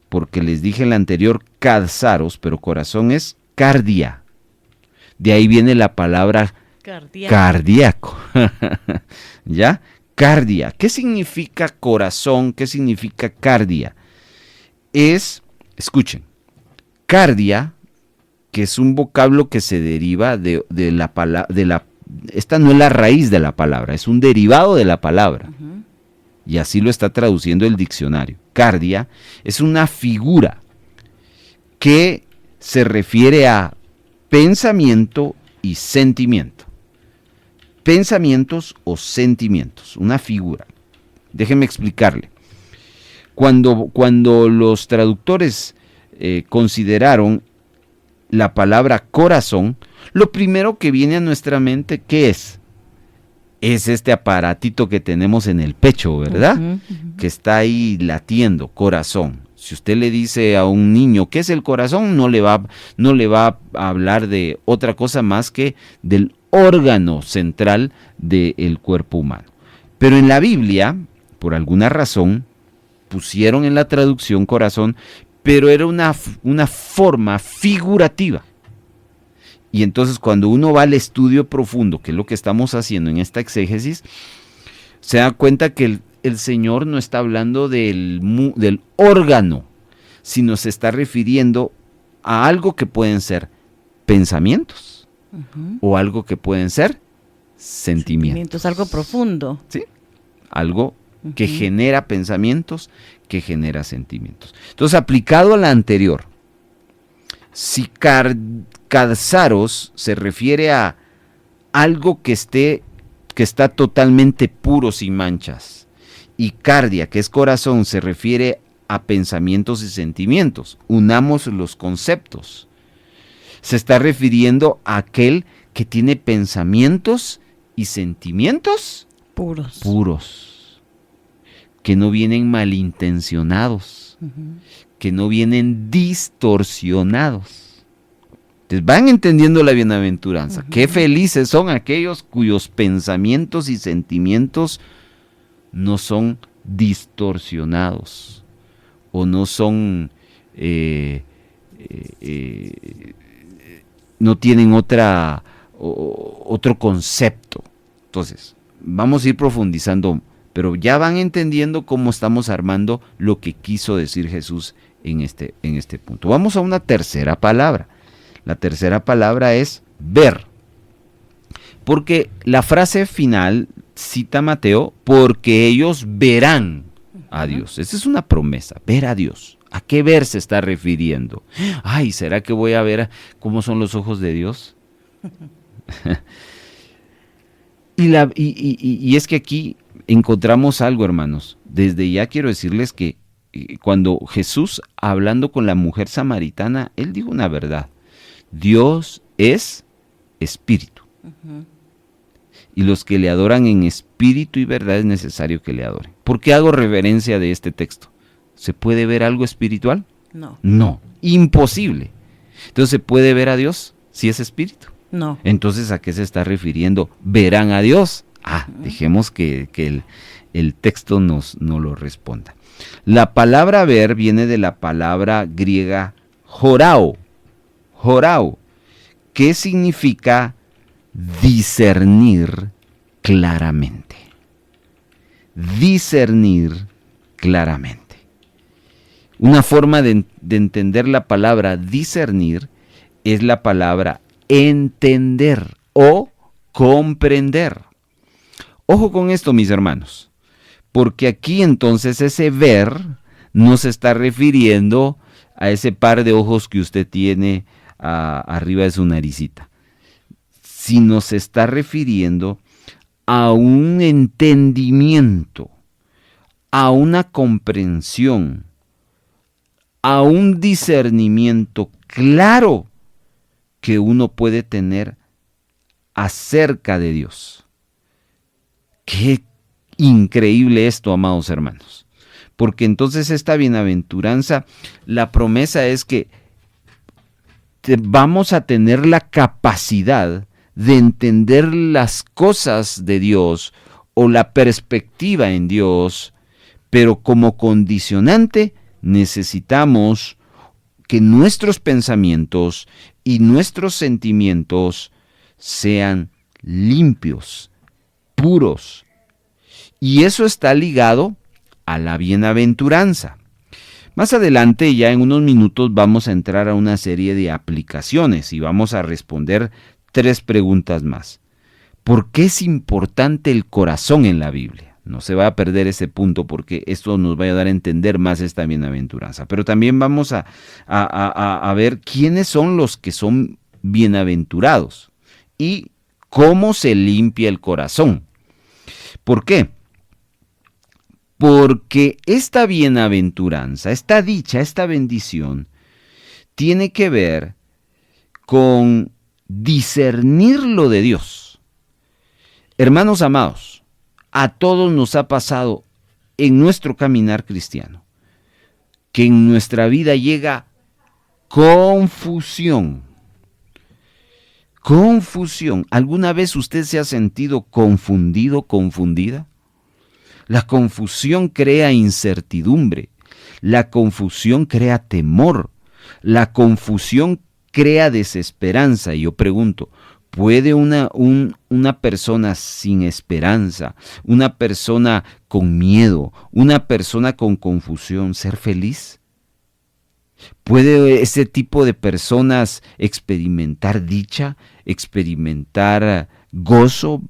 porque les dije en la anterior calzaros, pero corazón es cardia. De ahí viene la palabra cardíaco. ¿Ya? Cardia. ¿Qué significa corazón? ¿Qué significa cardia? Escuchen, cardia, que es un vocablo que se deriva de la palabra, esta no es la raíz de la palabra, es un derivado de la palabra. Uh-huh. Y así lo está traduciendo el diccionario. Cardia es una figura que se refiere a pensamiento y sentimiento. Pensamientos o sentimientos, una figura. Déjenme explicarle. Cuando los traductores consideraron la palabra corazón, lo primero que viene a nuestra mente, ¿qué es? Es este aparatito que tenemos en el pecho, ¿verdad? Uh-huh, uh-huh. Que está ahí latiendo, corazón. Si usted le dice a un niño qué es el corazón, no le va a hablar de otra cosa más que del órgano central del cuerpo humano. Pero en la Biblia, por alguna razón, pusieron en la traducción corazón, pero era una forma figurativa. Y entonces cuando uno va al estudio profundo, que es lo que estamos haciendo en esta exégesis, se da cuenta que el Señor no está hablando del órgano, sino se está refiriendo a algo que pueden ser pensamientos, uh-huh, o algo que pueden ser sentimientos. Algo profundo. Sí, algo que genera pensamientos, que genera sentimientos. Entonces, aplicado a la anterior, si calzaros se refiere a algo que está totalmente puro, sin manchas, y cardia, que es corazón, se refiere a pensamientos y sentimientos, unamos los conceptos. Se está refiriendo a aquel que tiene pensamientos y sentimientos puros, que no vienen malintencionados, uh-huh, que no vienen distorsionados. Entonces van entendiendo la bienaventuranza. Uh-huh. Qué felices son aquellos cuyos pensamientos y sentimientos no son distorsionados o no son no tienen otro concepto. Entonces, vamos a ir profundizando, pero ya van entendiendo cómo estamos armando lo que quiso decir Jesús en este punto. Vamos a una tercera palabra. La tercera palabra es ver. Porque la frase final cita Mateo, porque ellos verán a Dios. Esa es una promesa, ver a Dios. ¿A qué ver se está refiriendo? Ay, ¿será que voy a ver cómo son los ojos de Dios? Y es que aquí encontramos algo, hermanos. Desde ya quiero decirles que cuando Jesús, hablando con la mujer samaritana, él dijo una verdad. Dios es espíritu. Uh-huh. Y los que le adoran en espíritu y verdad es necesario que le adoren. ¿Por qué hago reverencia de este texto? ¿Se puede ver algo espiritual? No. No, imposible. Entonces, ¿se puede ver a Dios? ¿Sí es espíritu? No. Entonces, ¿a qué se está refiriendo? ¿Verán a Dios? Dejemos que el texto nos lo responda. La palabra ver viene de la palabra griega jorao, que significa discernir claramente. Discernir claramente. Una forma de entender la palabra discernir es la palabra entender o comprender. Ojo con esto, mis hermanos, porque aquí entonces ese ver no se está refiriendo a ese par de ojos que usted tiene arriba de su naricita, sino se está refiriendo a un entendimiento, a una comprensión, a un discernimiento claro que uno puede tener acerca de Dios. Qué increíble esto, amados hermanos, porque entonces esta bienaventuranza, la promesa es que vamos a tener la capacidad de entender las cosas de Dios o la perspectiva en Dios, pero como condicionante necesitamos que nuestros pensamientos y nuestros sentimientos sean limpios, puros. Y eso está ligado a la bienaventuranza. Más adelante, ya en unos minutos, vamos a entrar a una serie de aplicaciones y vamos a responder 3 preguntas más. ¿Por qué es importante el corazón en la Biblia? No se va a perder ese punto porque esto nos va a ayudar a entender más esta bienaventuranza. Pero también vamos a ver quiénes son los que son bienaventurados y cómo se limpia el corazón. ¿Por qué? Porque esta bienaventuranza, esta dicha, esta bendición, tiene que ver con discernir lo de Dios. Hermanos amados, a todos nos ha pasado en nuestro caminar cristiano que en nuestra vida llega confusión. Confusión. ¿Alguna vez usted se ha sentido confundido, confundida? La confusión crea incertidumbre. La confusión crea temor. La confusión crea desesperanza. Y yo pregunto, ¿puede una persona sin esperanza, una persona con miedo, una persona con confusión ser feliz? ¿Puede ese tipo de personas experimentar dicha, experimentar gozo,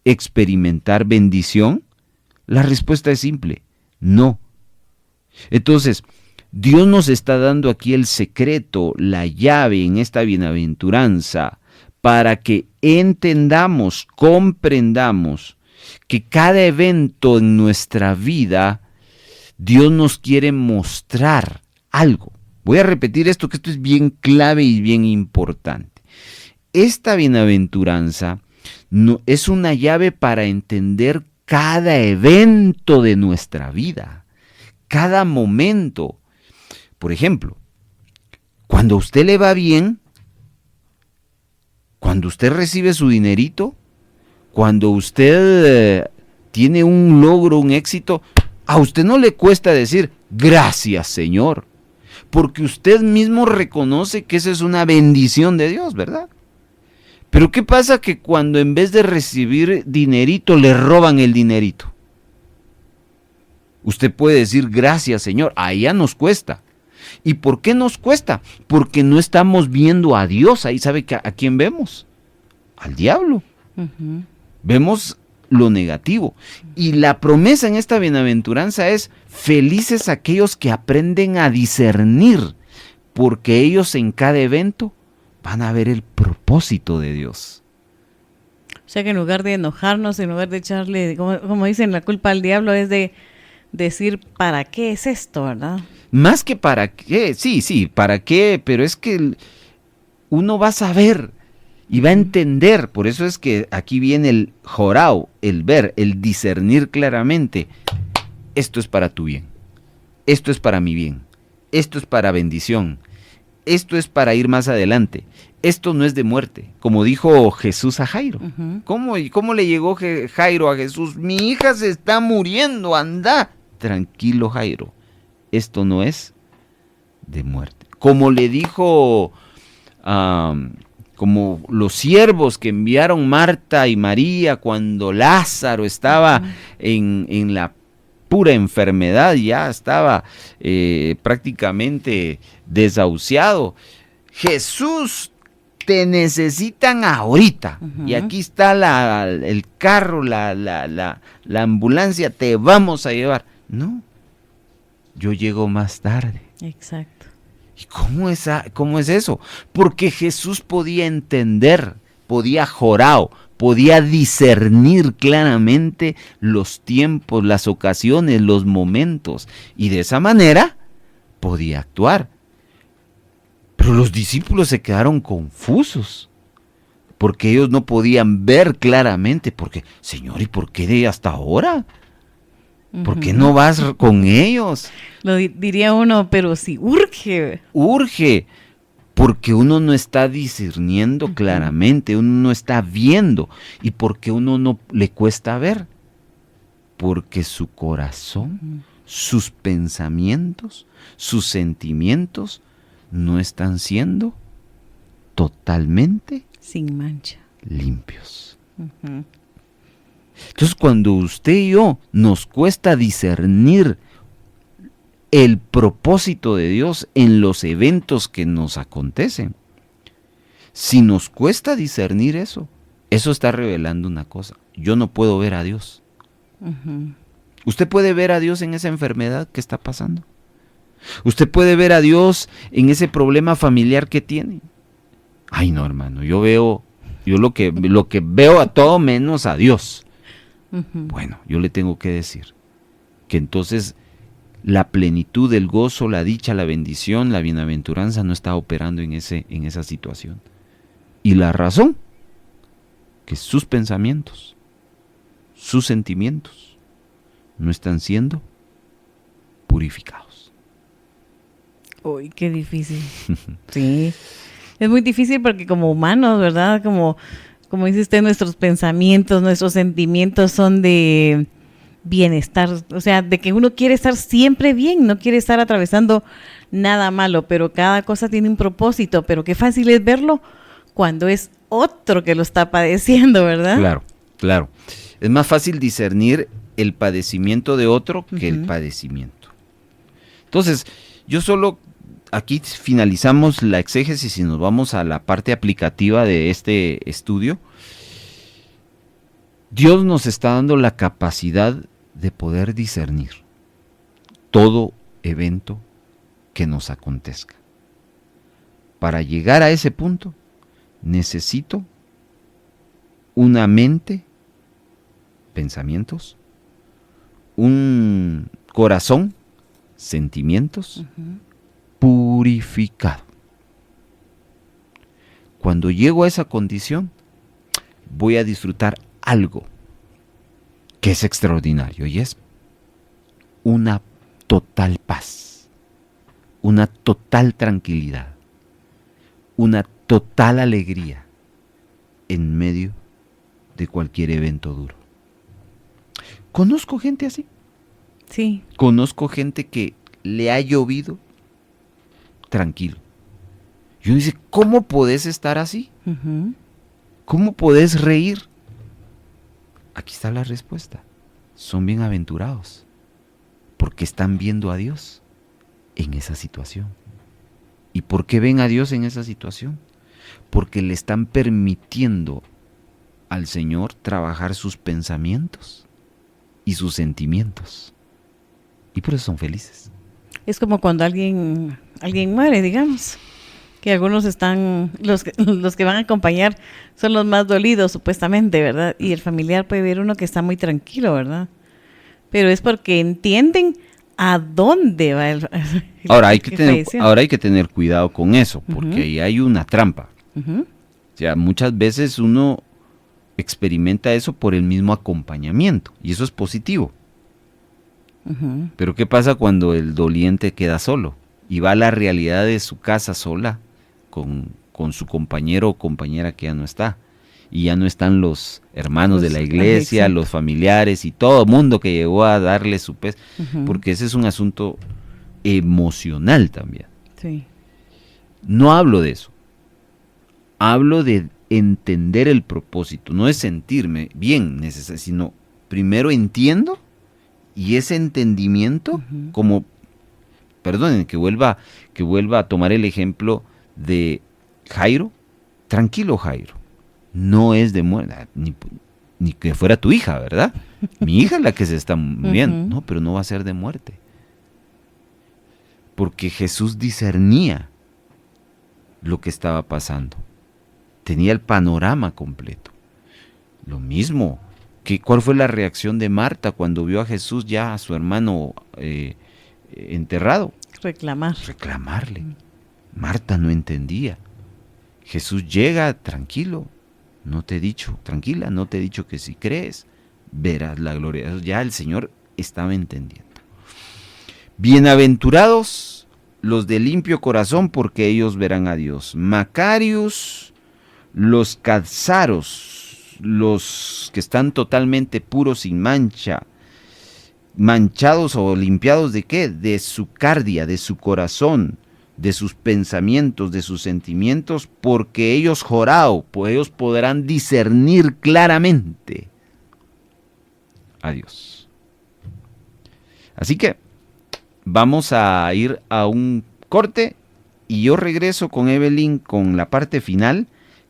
experimentar bendición? La respuesta es simple, no. Entonces, Dios nos está dando aquí el secreto, la llave en esta bienaventuranza para que entendamos, comprendamos que cada evento en nuestra vida, Dios nos quiere mostrar algo. Voy a repetir esto, que esto es bien clave y bien importante. Esta bienaventuranza es una llave para entender cada evento de nuestra vida, cada momento. Por ejemplo, cuando a usted le va bien, cuando usted recibe su dinerito, cuando usted tiene un logro, un éxito, a usted no le cuesta decir gracias, Señor, porque usted mismo reconoce que esa es una bendición de Dios, ¿verdad? Pero ¿qué pasa que cuando en vez de recibir dinerito le roban el dinerito? Usted puede decir gracias, Señor, ahí ya nos cuesta. ¿Y por qué nos cuesta? Porque no estamos viendo a Dios. Ahí sabe que a quién vemos, al diablo. Uh-huh. Vemos lo negativo. Y la promesa en esta bienaventuranza es: felices aquellos que aprenden a discernir, porque ellos en cada evento van a ver el propósito de Dios. O sea que en lugar de enojarnos, en lugar de echarle, como dicen, la culpa al diablo, es de decir, ¿para qué es esto, verdad? Más que para qué, sí, ¿para qué? Pero es que uno va a saber y va a entender. Por eso es que aquí viene el jorao, el ver, el discernir claramente. Esto es para tu bien, esto es para mi bien, esto es para bendición, esto es para ir más adelante, esto no es de muerte, como dijo Jesús a Jairo. Ujú. ¿Cómo le llegó Jairo a Jesús? Mi hija se está muriendo, anda. Tranquilo, Jairo, esto no es de muerte. Como le dijo, como los siervos que enviaron Marta y María cuando Lázaro estaba en la pura enfermedad, ya estaba prácticamente desahuciado. Jesús, te necesitan ahorita. Ujú. Y aquí está el carro, la ambulancia, te vamos a llevar. No, yo llego más tarde. Exacto. ¿Y cómo es eso? Porque Jesús podía entender, podía jorao, podía discernir claramente los tiempos, las ocasiones, los momentos. Y de esa manera podía actuar. Pero los discípulos se quedaron confusos, porque ellos no podían ver claramente, porque, Señor, ¿y por qué de hasta ahora? ¿Por qué no vas con ellos? Lo diría uno, pero sí urge. Urge, porque uno no está discerniendo claramente, uno no está viendo, y porque uno no le cuesta ver, porque su corazón, sus pensamientos, sus sentimientos no están siendo totalmente Sin mancha. limpios. Ujú. Entonces, cuando usted y yo nos cuesta discernir el propósito de Dios en los eventos que nos acontecen, si nos cuesta discernir eso está revelando una cosa: yo no puedo ver a Dios. Ujú. ¿Usted puede ver a Dios en esa enfermedad que está pasando? ¿Usted puede ver a Dios en ese problema familiar que tiene? Ay, no, hermano, yo lo que veo a todo menos a Dios. Ujú. Bueno, yo le tengo que decir que entonces la plenitud, el gozo, la dicha, la bendición, la bienaventuranza no está operando en esa situación. Y la razón, que sus pensamientos, sus sentimientos no están siendo purificados. Uy, qué difícil. Sí. Es muy difícil porque como humanos, ¿verdad? Como dice usted, nuestros pensamientos, nuestros sentimientos son de bienestar, o sea, de que uno quiere estar siempre bien, no quiere estar atravesando nada malo, pero cada cosa tiene un propósito, pero qué fácil es verlo cuando es otro que lo está padeciendo, ¿verdad? Claro, claro. Es más fácil discernir el padecimiento de otro que el Ujú. padecimiento. Entonces, yo solo aquí finalizamos la exégesis y nos vamos a la parte aplicativa de este estudio. Dios nos está dando la capacidad de poder discernir todo evento que nos acontezca. Para llegar a ese punto, necesito una mente, pensamientos, un corazón, sentimientos, purificado. Cuando llego a esa condición, voy a disfrutar algo que es extraordinario, y es una total paz, una total tranquilidad, una total alegría en medio de cualquier evento duro. Conozco gente así. Sí. Conozco gente que le ha llovido tranquilo. Y uno dice, ¿cómo podés estar así? Ujú. ¿Cómo podés reír? Aquí está la respuesta. Son bienaventurados porque están viendo a Dios en esa situación. ¿Y por qué ven a Dios en esa situación? Porque le están permitiendo al Señor trabajar sus pensamientos y sus sentimientos. Y por eso son felices. Es como cuando alguien muere, digamos. Que algunos están, los que van a acompañar son los más dolidos, supuestamente, ¿verdad? Y el familiar puede ver uno que está muy tranquilo, ¿verdad? Pero es porque entienden a dónde va el Ahora hay falleció. que tener cuidado con eso, porque Ujú. ahí hay una trampa. Ujú. O sea, muchas veces uno experimenta eso por el mismo acompañamiento, y eso es positivo. Ujú. Pero ¿qué pasa cuando el doliente queda solo y va a la realidad de su casa sola con con su compañero o compañera que ya no está. Y ya no están los hermanos de la iglesia, exacto, los familiares y todo el mundo que llegó a darle su peso, porque ese es un asunto emocional también. Sí. No hablo de eso. Hablo de entender el propósito. No es sentirme bien, sino primero entiendo, y ese entendimiento, como, perdonen que vuelva a tomar el ejemplo de Jairo. Tranquilo, Jairo, no es de muerte, ni que fuera tu hija, ¿verdad? Mi hija es la que se está muriendo. No, pero no va a ser de muerte. Porque Jesús discernía lo que estaba pasando. Tenía el panorama completo. Lo mismo, ¿cuál fue la reacción de Marta cuando vio a Jesús ya a su hermano enterrado? Reclamarle. Marta no entendía. Jesús llega, tranquila, no te he dicho que si crees, verás la gloria de Dios. Ya el Señor estaba entendiendo. Bienaventurados los de limpio corazón, porque ellos verán a Dios. Macarius, los cadzaros, los que están totalmente puros, sin mancha, manchados o limpiados ¿de qué? De su cardia, de su corazón, de sus pensamientos, de sus sentimientos, porque ellos pues ellos podrán discernir claramente a Dios. Así que vamos a ir a un corte y yo regreso con Evelyn con la parte final,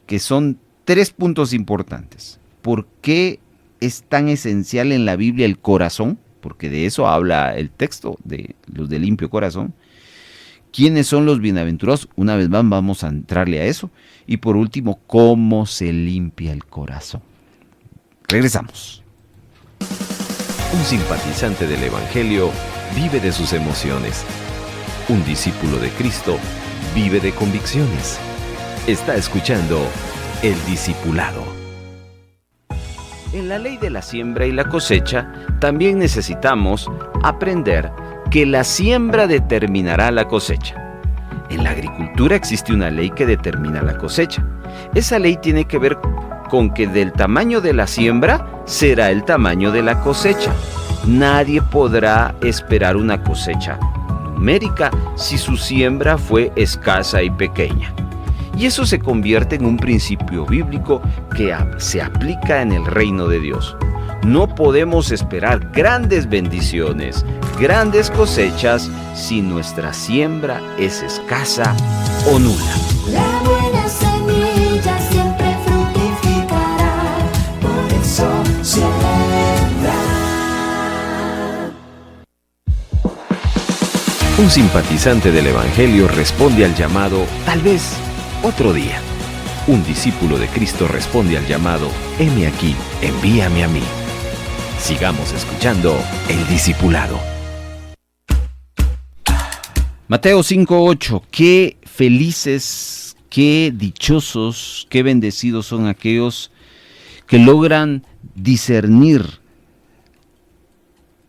que son 3 puntos importantes. ¿Por qué es tan esencial en la Biblia el corazón? Porque de eso habla el texto de los de limpio corazón. ¿Quiénes son los bienaventurados? Una vez más vamos a entrarle a eso. Y por último, ¿cómo se limpia el corazón? Regresamos. Un simpatizante del Evangelio vive de sus emociones. Un discípulo de Cristo vive de convicciones. Está escuchando El Discipulado. En la ley de la siembra y la cosecha, también necesitamos aprender que la siembra determinará la cosecha. En la agricultura existe una ley que determina la cosecha. Esa ley tiene que ver con que del tamaño de la siembra será el tamaño de la cosecha. Nadie podrá esperar una cosecha numérica si su siembra fue escasa y pequeña. Y eso se convierte en un principio bíblico que se aplica en el reino de Dios. No podemos esperar grandes bendiciones, grandes cosechas, si nuestra siembra es escasa o nula. La buena semilla siempre fructificará, por eso siembra. Un simpatizante del Evangelio responde al llamado, tal vez otro día. Un discípulo de Cristo responde al llamado, heme aquí, envíame a mí. Sigamos escuchando El Discipulado. Mateo 5:8. Qué felices, qué dichosos, qué bendecidos son aquellos que logran discernir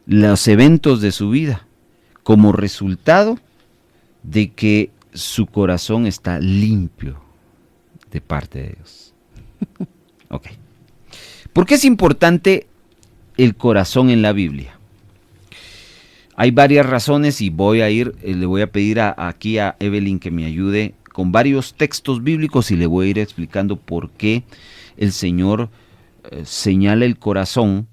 los eventos de su vida como resultado de que su corazón está limpio de parte de Dios. Ok. ¿Por qué es importante el corazón en la Biblia? Hay varias razones y le voy a pedir aquí a Evelyn que me ayude con varios textos bíblicos y le voy a ir explicando por qué el Señor señala el corazón,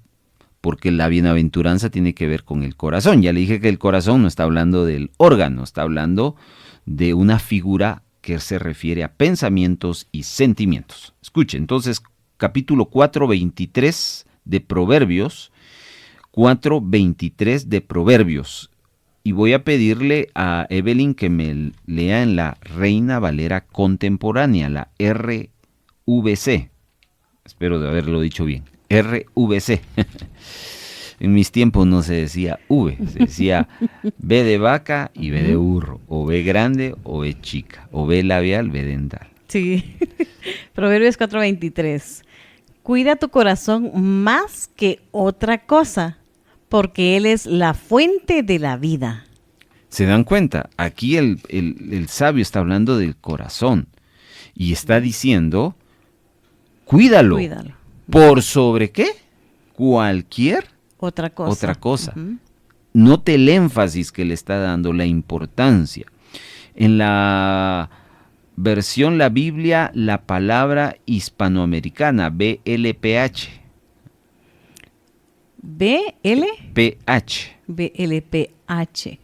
porque la bienaventuranza tiene que ver con el corazón. Ya le dije que el corazón no está hablando del órgano, está hablando de una figura que se refiere a pensamientos y sentimientos. Escuche, entonces, capítulo 4:23 de Proverbios, 4:23 de Proverbios. Y voy a pedirle a Evelyn que me lea en la Reina Valera Contemporánea, la RVC. Espero de haberlo dicho bien. RVC. En mis tiempos no se decía V, se decía B de vaca y B de burro, o B grande o B chica, o B labial, B dental. Sí. Proverbios 4:23. Cuida tu corazón más que otra cosa, porque él es la fuente de la vida. ¿Se dan cuenta? Aquí el sabio está hablando del corazón. Y está diciendo, cuídalo. Cuídalo. ¿Por sobre qué? Cualquier Otra cosa. otra cosa. Ujú. Note el énfasis que le está dando, la importancia. En la versión La Biblia, la palabra hispanoamericana, BLPH. PH. BLPH.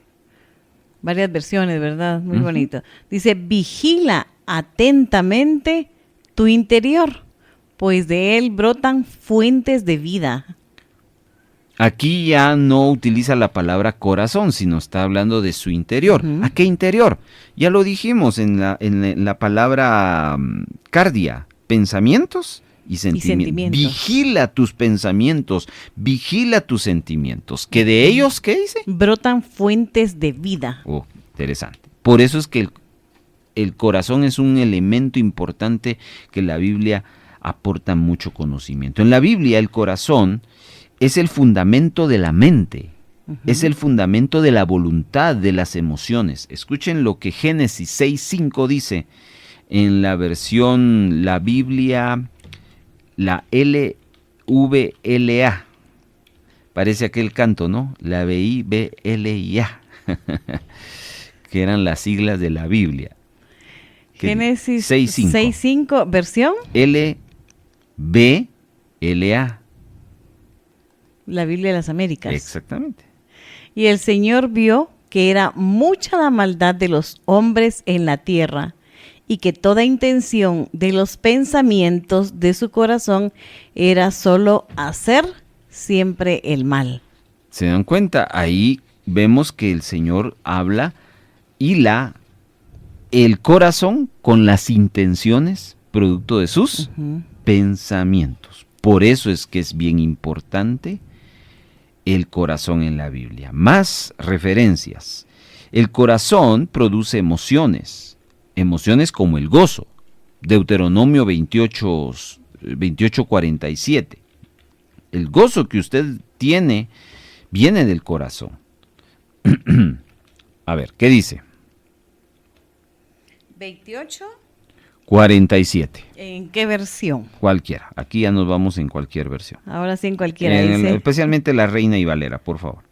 Varias versiones, ¿verdad? Muy bonito. Dice, vigila atentamente tu interior, pues de él brotan fuentes de vida. Aquí ya no utiliza la palabra corazón, sino está hablando de su interior. Ujú. ¿A qué interior? Ya lo dijimos en la palabra cardia, pensamientos y sentimientos. sentimientos. Vigila tus pensamientos, vigila tus sentimientos. ¿Que de ellos qué dice? Brotan fuentes de vida. Oh, interesante. Por eso es que el corazón es un elemento importante que la Biblia aporta mucho conocimiento. En la Biblia el corazón es el fundamento de la mente, es el fundamento de la voluntad, de las emociones. Escuchen lo que Génesis 6:5 dice en la versión La Biblia, la LVLA. Parece aquel canto, ¿no? La BIBLIA, que eran las siglas de la Biblia. Génesis 6:5. 6:5, versión, LBLA. la Biblia de las Américas. Exactamente. Y el Señor vio que era mucha la maldad de los hombres en la tierra, y que toda intención de los pensamientos de su corazón era solo hacer siempre el mal. ¿Se dan cuenta? Ahí vemos que el Señor habla el corazón con las intenciones producto de sus pensamientos. Por eso es que es bien importante el corazón en la Biblia. Más referencias. El corazón produce emociones como el gozo. Deuteronomio 28:47. El gozo que usted tiene viene del corazón. A ver, ¿qué dice? 28. 47. ¿En qué versión? Cualquiera. Aquí ya nos vamos en cualquier versión. Ahora sí en cualquiera. Dice, Especialmente la Reina y Valera, por favor.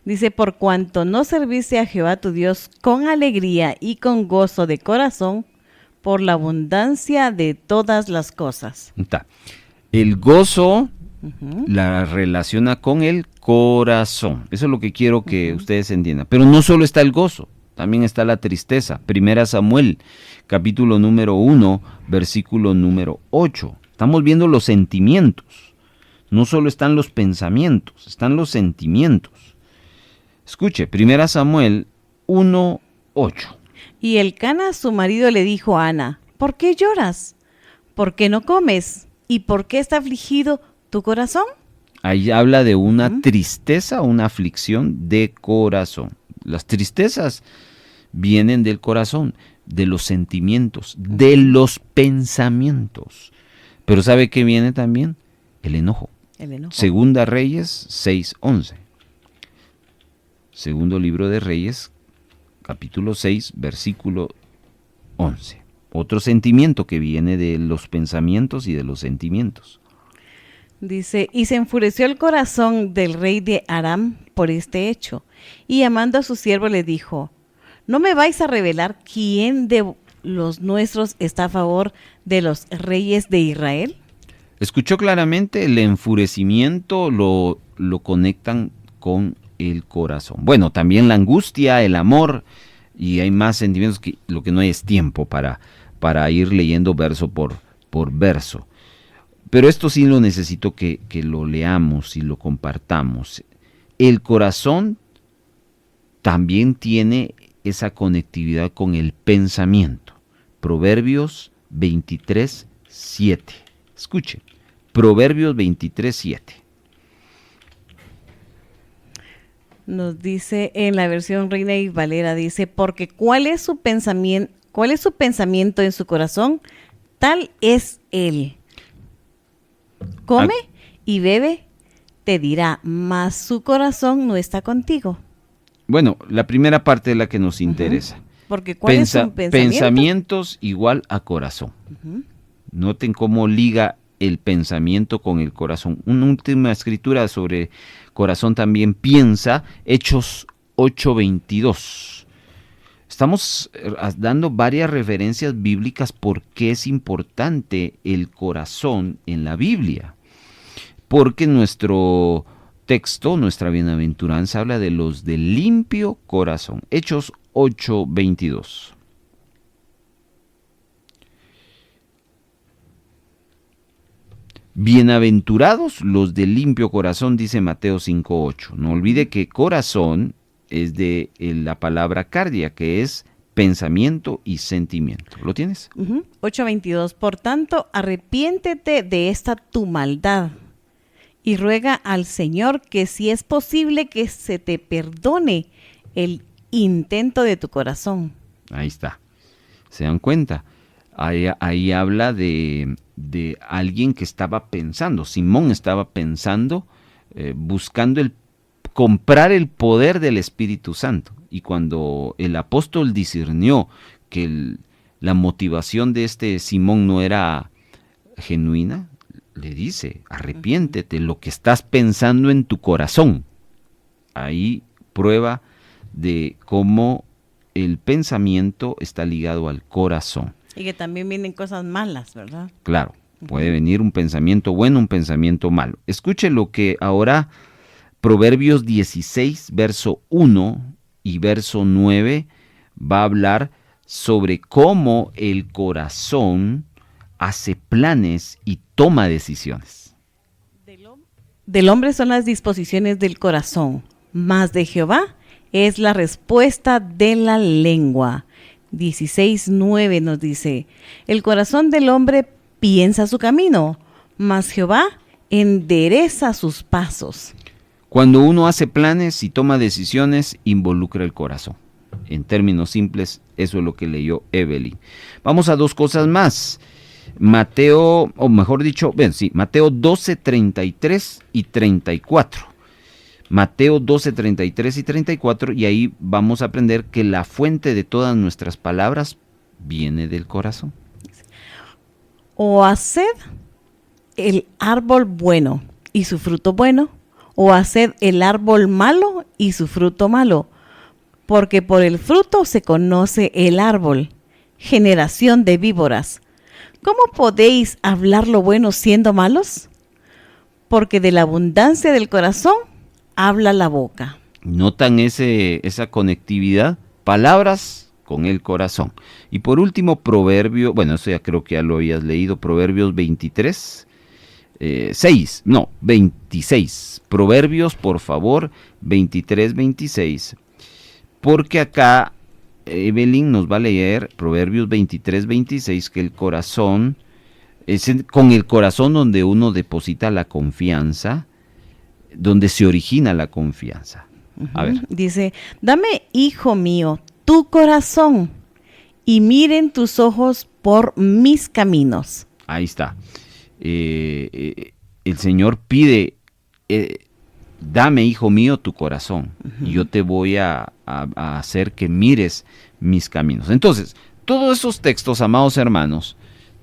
dice, por cuanto no serviste a Jehová tu Dios con alegría y con gozo de corazón, por la abundancia de todas las cosas. Está. El gozo la relaciona con el corazón. Eso es lo que quiero que ustedes entiendan. Pero no solo está el gozo, también está la tristeza. 1 Samuel, capítulo número 1, versículo número 8. Estamos viendo los sentimientos. No solo están los pensamientos, están los sentimientos. Escuche, 1 Samuel 1, 8. Y Elcana, su marido, le dijo a Ana, ¿por qué lloras? ¿Por qué no comes? ¿Y por qué está afligido tu corazón? Ahí habla de una tristeza, una aflicción de corazón. Las tristezas vienen del corazón, de los sentimientos, de los pensamientos. Pero ¿sabe qué viene también? El enojo. El enojo. Segunda Reyes 6:11. Segundo libro de Reyes, capítulo 6, versículo 11. Otro sentimiento que viene de los pensamientos y de los sentimientos. Dice, y se enfureció el corazón del rey de Aram por este hecho, y llamando a su siervo le dijo, ¿no me vais a revelar quién de los nuestros está a favor de los reyes de Israel? Escuchó claramente, el enfurecimiento lo conectan con el corazón. Bueno, también la angustia, el amor, y hay más sentimientos que lo que no hay es tiempo para ir leyendo verso por verso. Pero esto sí lo necesito que lo leamos y lo compartamos. El corazón también tiene esa conectividad con el pensamiento. Proverbios 23:7. Escuche, Proverbios 23:7. Nos dice en la versión Reina y Valera, dice, porque ¿cuál es su pensamiento en su corazón? Tal es él. Come y bebe, te dirá, mas su corazón no está contigo. Bueno, la primera parte es la que nos interesa. Porque ¿cuál es un pensamiento? Pensamientos igual a corazón. Noten cómo liga el pensamiento con el corazón. Una última escritura sobre corazón también piensa, Hechos 8:22. Estamos dando varias referencias bíblicas por qué es importante el corazón en la Biblia. Porque nuestro texto, nuestra bienaventuranza, habla de los de limpio corazón. Hechos 8:22. Bienaventurados los de limpio corazón, dice Mateo 5:8. No olvide que corazón es de la palabra cardia, que es pensamiento y sentimiento. ¿Lo tienes? 8:22. Por tanto, arrepiéntete de esta tu maldad y ruega al Señor que si es posible que se te perdone el intento de tu corazón. Ahí está. ¿Se dan cuenta? Ahí habla de alguien que estaba pensando. Simón estaba pensando, buscando comprar el poder del Espíritu Santo. Y cuando el apóstol discernió que la motivación de este Simón no era genuina, le dice, arrepiéntete, lo que estás pensando en tu corazón. Ahí prueba de cómo el pensamiento está ligado al corazón. Y que también vienen cosas malas, ¿verdad? Claro, puede venir un pensamiento bueno, un pensamiento malo. Escuche lo que ahora Proverbios 16, verso 1 y verso 9 va a hablar sobre cómo el corazón hace planes y toma decisiones. Del hombre son las disposiciones del corazón, mas de Jehová es la respuesta de la lengua. 16:9 nos dice, el corazón del hombre piensa su camino, mas Jehová endereza sus pasos. Cuando uno hace planes y toma decisiones, involucra el corazón. En términos simples, eso es lo que leyó Evelyn. Vamos a dos cosas más. Mateo 12, 33 y 34. Mateo 12, 33 y 34, y ahí vamos a aprender que la fuente de todas nuestras palabras viene del corazón. O haced el árbol bueno y su fruto bueno, o haced el árbol malo y su fruto malo, porque por el fruto se conoce el árbol. Generación de víboras, ¿cómo podéis hablar lo bueno siendo malos? Porque de la abundancia del corazón habla la boca. ¿Notan esa conectividad? Palabras con el corazón. Y por último, eso ya creo que ya lo habías leído, Proverbios 26. Proverbios, por favor, 23, 26. Porque acá Evelyn nos va a leer Proverbios 23, 26, que el corazón, es con el corazón donde uno deposita la confianza, donde se origina la confianza. A ver. Dice, dame, hijo mío, tu corazón, y miren tus ojos por mis caminos. Ahí está. El Señor pide, dame, hijo mío, tu corazón, y yo te voy a hacer que mires mis caminos. Entonces, todos esos textos, amados hermanos,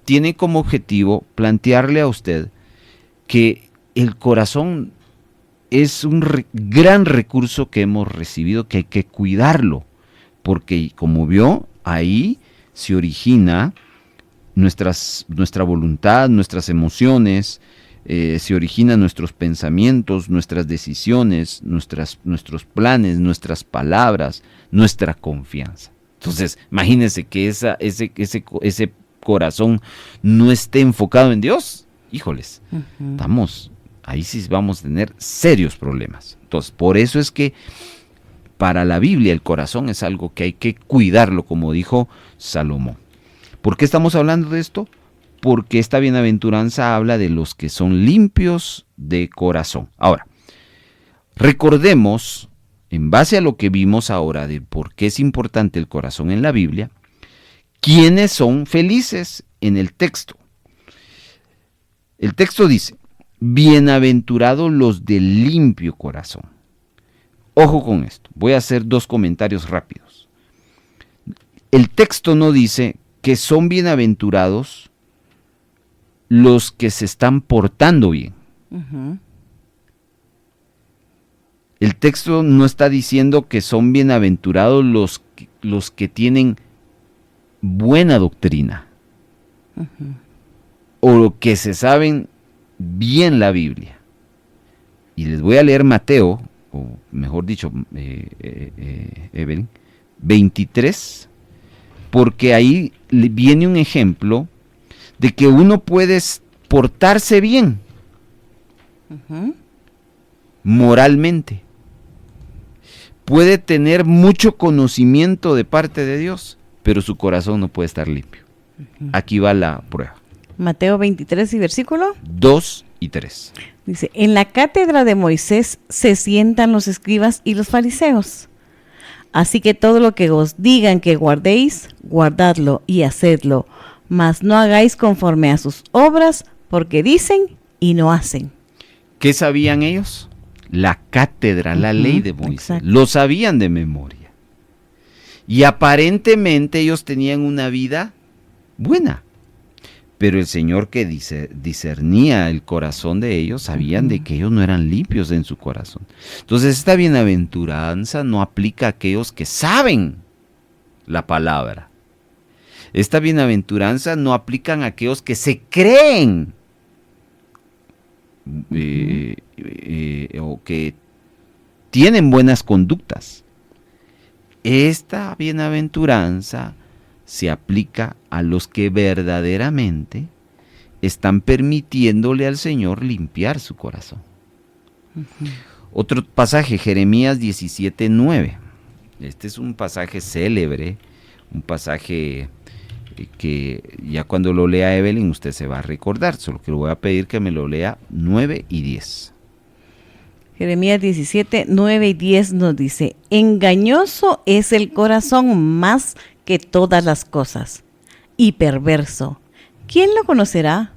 tienen como objetivo plantearle a usted que el corazón es un gran recurso que hemos recibido, que hay que cuidarlo, porque como vio, ahí se origina nuestra voluntad, nuestras emociones, se originan nuestros pensamientos, nuestras decisiones, nuestros planes, nuestras palabras, nuestra confianza. Entonces, imagínense que ese corazón no esté enfocado en Dios. Híjoles, ahí sí vamos a tener serios problemas. Entonces, por eso es que para la Biblia el corazón es algo que hay que cuidarlo, como dijo Salomón. ¿Por qué estamos hablando de esto? Porque esta bienaventuranza habla de los que son limpios de corazón. Ahora, recordemos, en base a lo que vimos ahora de por qué es importante el corazón en la Biblia, quiénes son felices en el texto. El texto dice, bienaventurados los de limpio corazón. Ojo con esto, voy a hacer dos comentarios rápidos. el texto no dice que son bienaventurados los que se están portando bien. Ujú. El texto no está diciendo que son bienaventurados los que tienen buena doctrina o que se saben bien la Biblia. Y les voy a leer Mateo, o mejor dicho, Evelyn, 23, porque ahí viene un ejemplo de que uno puede portarse bien Ujú. moralmente. Puede tener mucho conocimiento de parte de Dios, pero su corazón no puede estar limpio. Aquí va la prueba. Mateo 23 y versículo. 2 y 3. Dice, en la cátedra de Moisés se sientan los escribas y los fariseos. Así que todo lo que os digan que guardéis, guardadlo y hacedlo, mas no hagáis conforme a sus obras, porque dicen y no hacen. ¿Qué sabían ellos? La cátedra, la ley de Moisés. Exacto. Lo sabían de memoria. Y aparentemente ellos tenían una vida buena. Pero el Señor que discernía el corazón de ellos, sabían de que ellos no eran limpios en su corazón. Entonces esta bienaventuranza no aplica a aquellos que saben la palabra. Esta bienaventuranza no aplica a aquellos que se creen o que tienen buenas conductas. Esta bienaventuranza se aplica a los que verdaderamente están permitiéndole al Señor limpiar su corazón. Otro pasaje, Jeremías 17:9. Este es un pasaje célebre, un pasaje que ya cuando lo lea Evelyn usted se va a recordar, solo que le voy a pedir que me lo lea 9 y 10. Jeremías 17, 9 y 10 nos dice, engañoso es el corazón más que todas las cosas, y perverso. ¿Quién lo conocerá?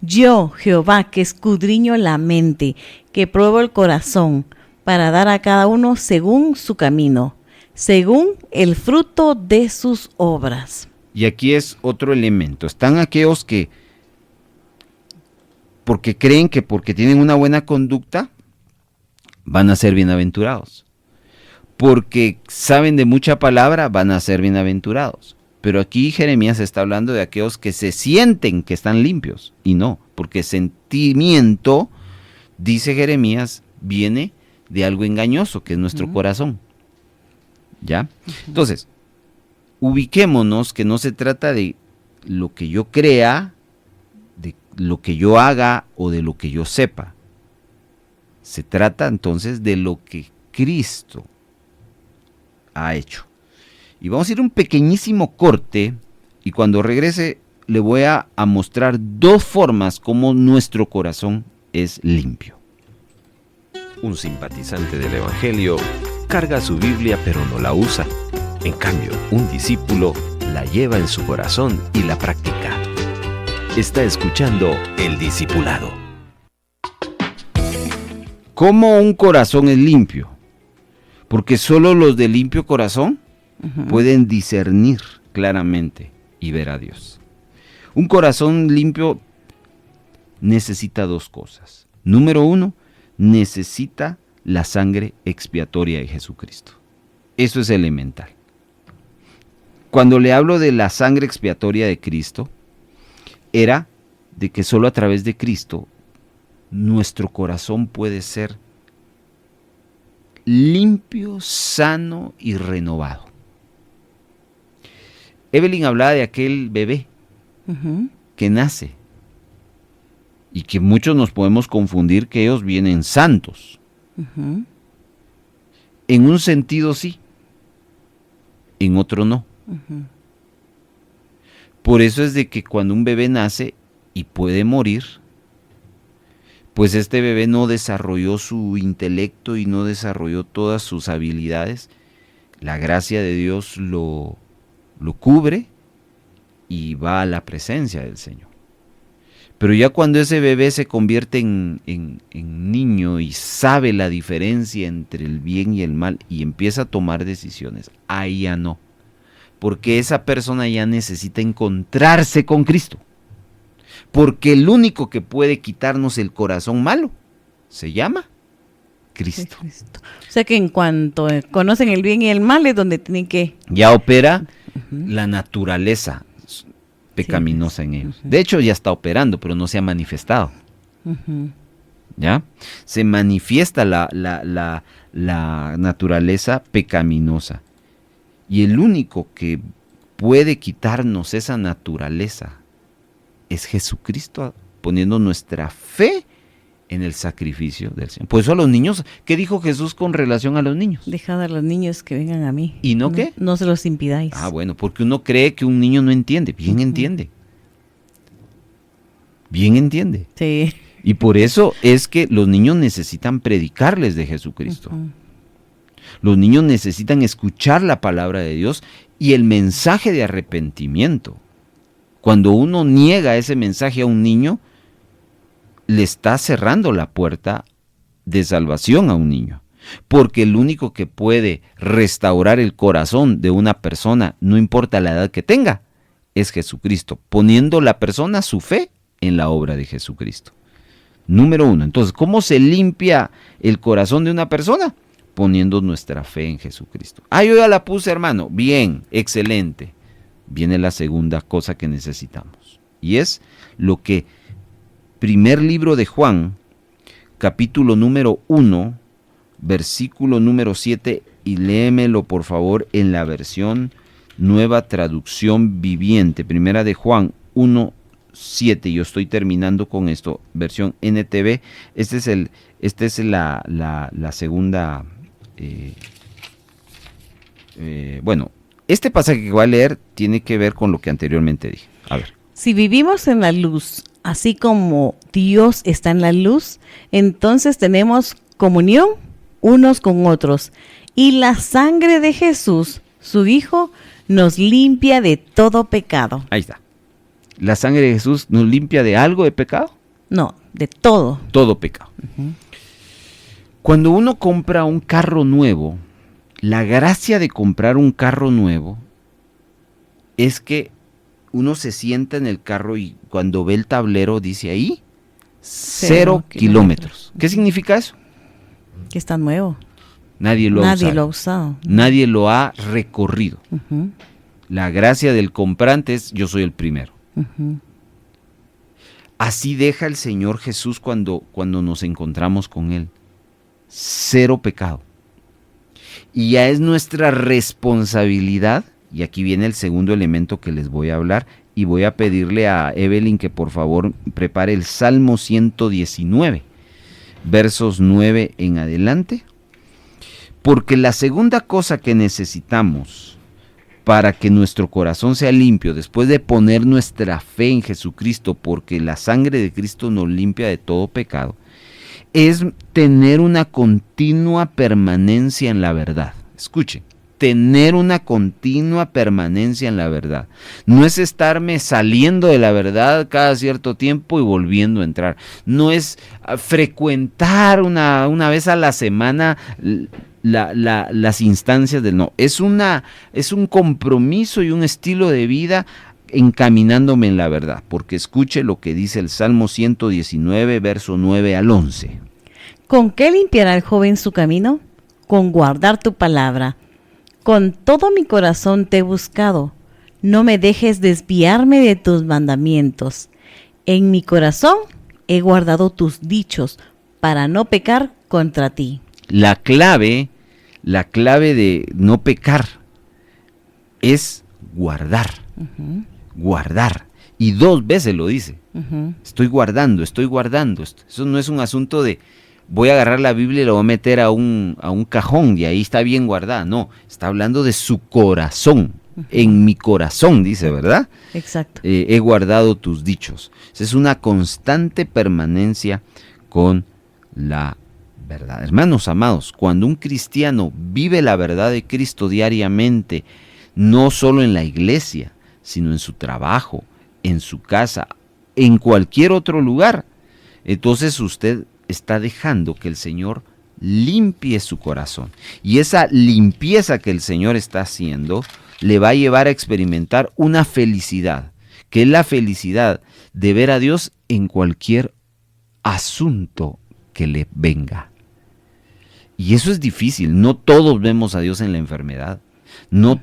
Yo, Jehová, que escudriño la mente, que pruebo el corazón, para dar a cada uno según su camino, según el fruto de sus obras. Y aquí es otro elemento. Están aquellos que, porque creen que porque tienen una buena conducta, van a ser bienaventurados. Porque saben de mucha palabra, van a ser bienaventurados. Pero aquí Jeremías está hablando de aquellos que se sienten que están limpios. Y no, porque sentimiento, dice Jeremías, viene de algo engañoso, que es nuestro corazón. ¿Ya? Entonces, ubiquémonos que no se trata de lo que yo crea, de lo que yo haga o de lo que yo sepa. Se trata entonces de lo que Cristo ha hecho. Y vamos a ir un pequeñísimo corte y cuando regrese le voy a mostrar dos formas como nuestro corazón es limpio. Un simpatizante del Evangelio carga su Biblia pero no la usa. En cambio, un discípulo la lleva en su corazón y la practica. Está escuchando El Discipulado. ¿Cómo un corazón es limpio? Porque solo los de limpio corazón pueden discernir claramente y ver a Dios. Un corazón limpio necesita dos cosas. Número uno, necesita la sangre expiatoria de Jesucristo. Eso es elemental. Cuando le hablo de la sangre expiatoria de Cristo, era de que solo a través de Cristo nuestro corazón puede ser limpio, sano y renovado. Evelyn hablaba de aquel bebé que nace y que muchos nos podemos confundir que ellos vienen santos. En un sentido sí, en otro no. Por eso es de que cuando un bebé nace y puede morir, pues este bebé no desarrolló su intelecto y no desarrolló todas sus habilidades. La gracia de Dios lo cubre y va a la presencia del Señor. Pero ya cuando ese bebé se convierte en niño y sabe la diferencia entre el bien y el mal y empieza a tomar decisiones, ahí ya no. Porque esa persona ya necesita encontrarse con Cristo. Porque el único que puede quitarnos el corazón malo se llama Cristo. O sea que en cuanto conocen el bien y el mal es donde tienen que... Ya opera la naturaleza pecaminosa en ellos. De hecho ya está operando, pero no se ha manifestado. ¿Ya? Se manifiesta la naturaleza pecaminosa. Y el único que puede quitarnos esa naturaleza es Jesucristo, poniendo nuestra fe en el sacrificio del Señor. Por eso a los niños, ¿qué dijo Jesús con relación a los niños? Dejad a los niños que vengan a mí. ¿Y no qué? No se los impidáis. Ah, bueno, porque uno cree que un niño no entiende. Bien entiende. Bien entiende. Sí. Y por eso es que los niños necesitan predicarles de Jesucristo. Los niños necesitan escuchar la palabra de Dios y el mensaje de arrepentimiento. Cuando uno niega ese mensaje a un niño, le está cerrando la puerta de salvación a un niño. Porque el único que puede restaurar el corazón de una persona, no importa la edad que tenga, es Jesucristo, poniendo la persona su fe en la obra de Jesucristo. Número 1. Entonces, ¿cómo se limpia el corazón de una persona? Poniendo nuestra fe en Jesucristo. Ah, yo ya la puse, hermano. Bien, excelente. Viene la segunda cosa que necesitamos. Y es lo que primer libro de Juan, capítulo número 1, versículo número 7, y léemelo por favor en la versión Nueva Traducción Viviente. Primera de Juan 1:7. Yo estoy terminando con esto, versión NTV. Esta es la segunda. Bueno, este pasaje que voy a leer tiene que ver con lo que anteriormente dije. A ver. Si vivimos en la luz, así como Dios está en la luz, entonces tenemos comunión unos con otros. Y la sangre de Jesús, su Hijo, nos limpia de todo pecado. Ahí está. ¿La sangre de Jesús nos limpia de algo de pecado? No, de todo. Todo pecado. Cuando uno compra un carro nuevo, la gracia de comprar un carro nuevo es que uno se sienta en el carro y cuando ve el tablero dice ahí 0 kilómetros. ¿Qué significa eso? Que está nuevo. Nadie lo ha usado. Nadie lo ha recorrido. La gracia del comprante es yo soy el primero. Así deja el Señor Jesús cuando nos encontramos con Él. 0 pecado. Y ya es nuestra responsabilidad, y aquí viene el segundo elemento que les voy a hablar, y voy a pedirle a Evelyn que por favor prepare el Salmo 119, versos 9 en adelante, porque la segunda cosa que necesitamos para que nuestro corazón sea limpio, después de poner nuestra fe en Jesucristo, porque la sangre de Cristo nos limpia de todo pecado, es tener una continua permanencia en la verdad. Escuchen, tener una continua permanencia en la verdad. No es estarme saliendo de la verdad cada cierto tiempo y volviendo a entrar. No es frecuentar una vez a la semana las instancias del no. Es un compromiso y un estilo de vida encaminándome en la verdad, porque escuche lo que dice el Salmo 119, verso 9 al 11. ¿Con qué limpiará el joven su camino? Con guardar tu palabra. Con todo mi corazón te he buscado. No me dejes desviarme de tus mandamientos. En mi corazón he guardado tus dichos para no pecar contra ti. La clave de no pecar es guardar. Guardar. Y 2 veces lo dice. Estoy guardando. Eso no es un asunto de voy a agarrar la Biblia y la voy a meter a un cajón y ahí está bien guardada. No, está hablando de su corazón. En mi corazón, dice, ¿verdad? Exacto. He guardado tus dichos. Es una constante permanencia con la verdad. Hermanos amados, cuando un cristiano vive la verdad de Cristo diariamente, no solo en la iglesia, sino en su trabajo, en su casa, en cualquier otro lugar, entonces usted está dejando que el Señor limpie su corazón. Y esa limpieza que el Señor está haciendo le va a llevar a experimentar una felicidad, que es la felicidad de ver a Dios en cualquier asunto que le venga. Y eso es difícil, no todos vemos a Dios en la enfermedad. No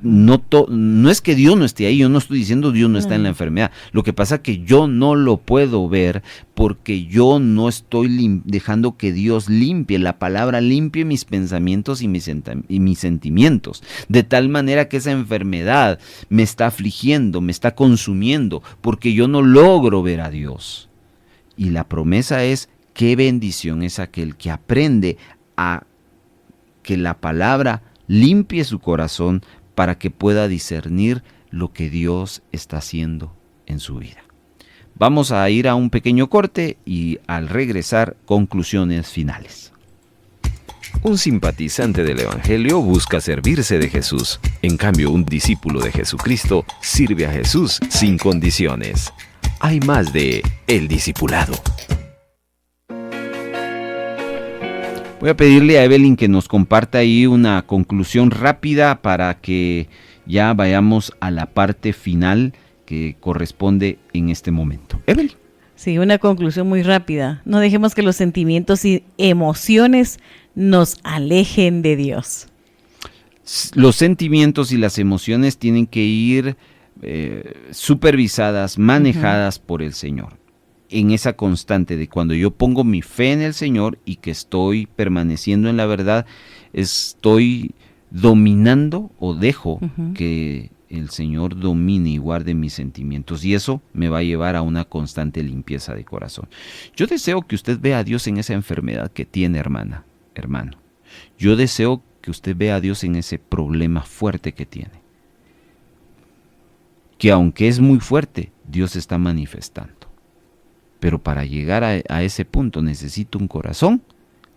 es que Dios no esté ahí, yo no estoy diciendo Dios no está en la enfermedad. Lo que pasa es que yo no lo puedo ver porque yo no estoy dejando que Dios limpie, la palabra limpie mis pensamientos y mis sentimientos. De tal manera que esa enfermedad me está afligiendo, me está consumiendo, porque yo no logro ver a Dios. Y la promesa es, qué bendición es aquel que aprende a que la palabra limpie su corazón para que pueda discernir lo que Dios está haciendo en su vida. Vamos a ir a un pequeño corte y al regresar, conclusiones finales. Un simpatizante del Evangelio busca servirse de Jesús. En cambio, un discípulo de Jesucristo sirve a Jesús sin condiciones. Hay más de El Discipulado. Voy a pedirle a Evelyn que nos comparta ahí una conclusión rápida para que ya vayamos a la parte final que corresponde en este momento. Evelyn. Sí, una conclusión muy rápida. No dejemos que los sentimientos y emociones nos alejen de Dios. Los sentimientos y las emociones tienen que ir supervisadas, manejadas por el Señor. En esa constante de cuando yo pongo mi fe en el Señor y que estoy permaneciendo en la verdad, estoy dominando o dejo que el Señor domine y guarde mis sentimientos, y eso me va a llevar a una constante limpieza de corazón. Yo deseo que usted vea a Dios en esa enfermedad que tiene, hermano. Yo deseo que usted vea a Dios en ese problema fuerte que tiene. Que aunque es muy fuerte, Dios está manifestando. Pero para llegar a ese punto necesito un corazón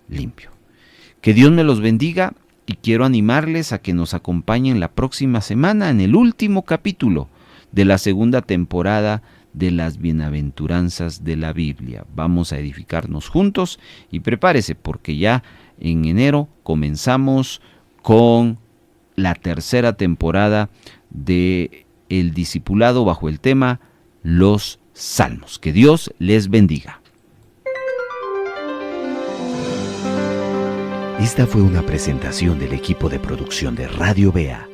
limpio. Que Dios me los bendiga y quiero animarles a que nos acompañen la próxima semana en el último capítulo de la segunda temporada de las bienaventuranzas de la Biblia. Vamos a edificarnos juntos y prepárese porque ya en enero comenzamos con la tercera temporada de El Discipulado bajo el tema Los Salmos. Que Dios les bendiga. Esta fue una presentación del equipo de producción de Radio Bea.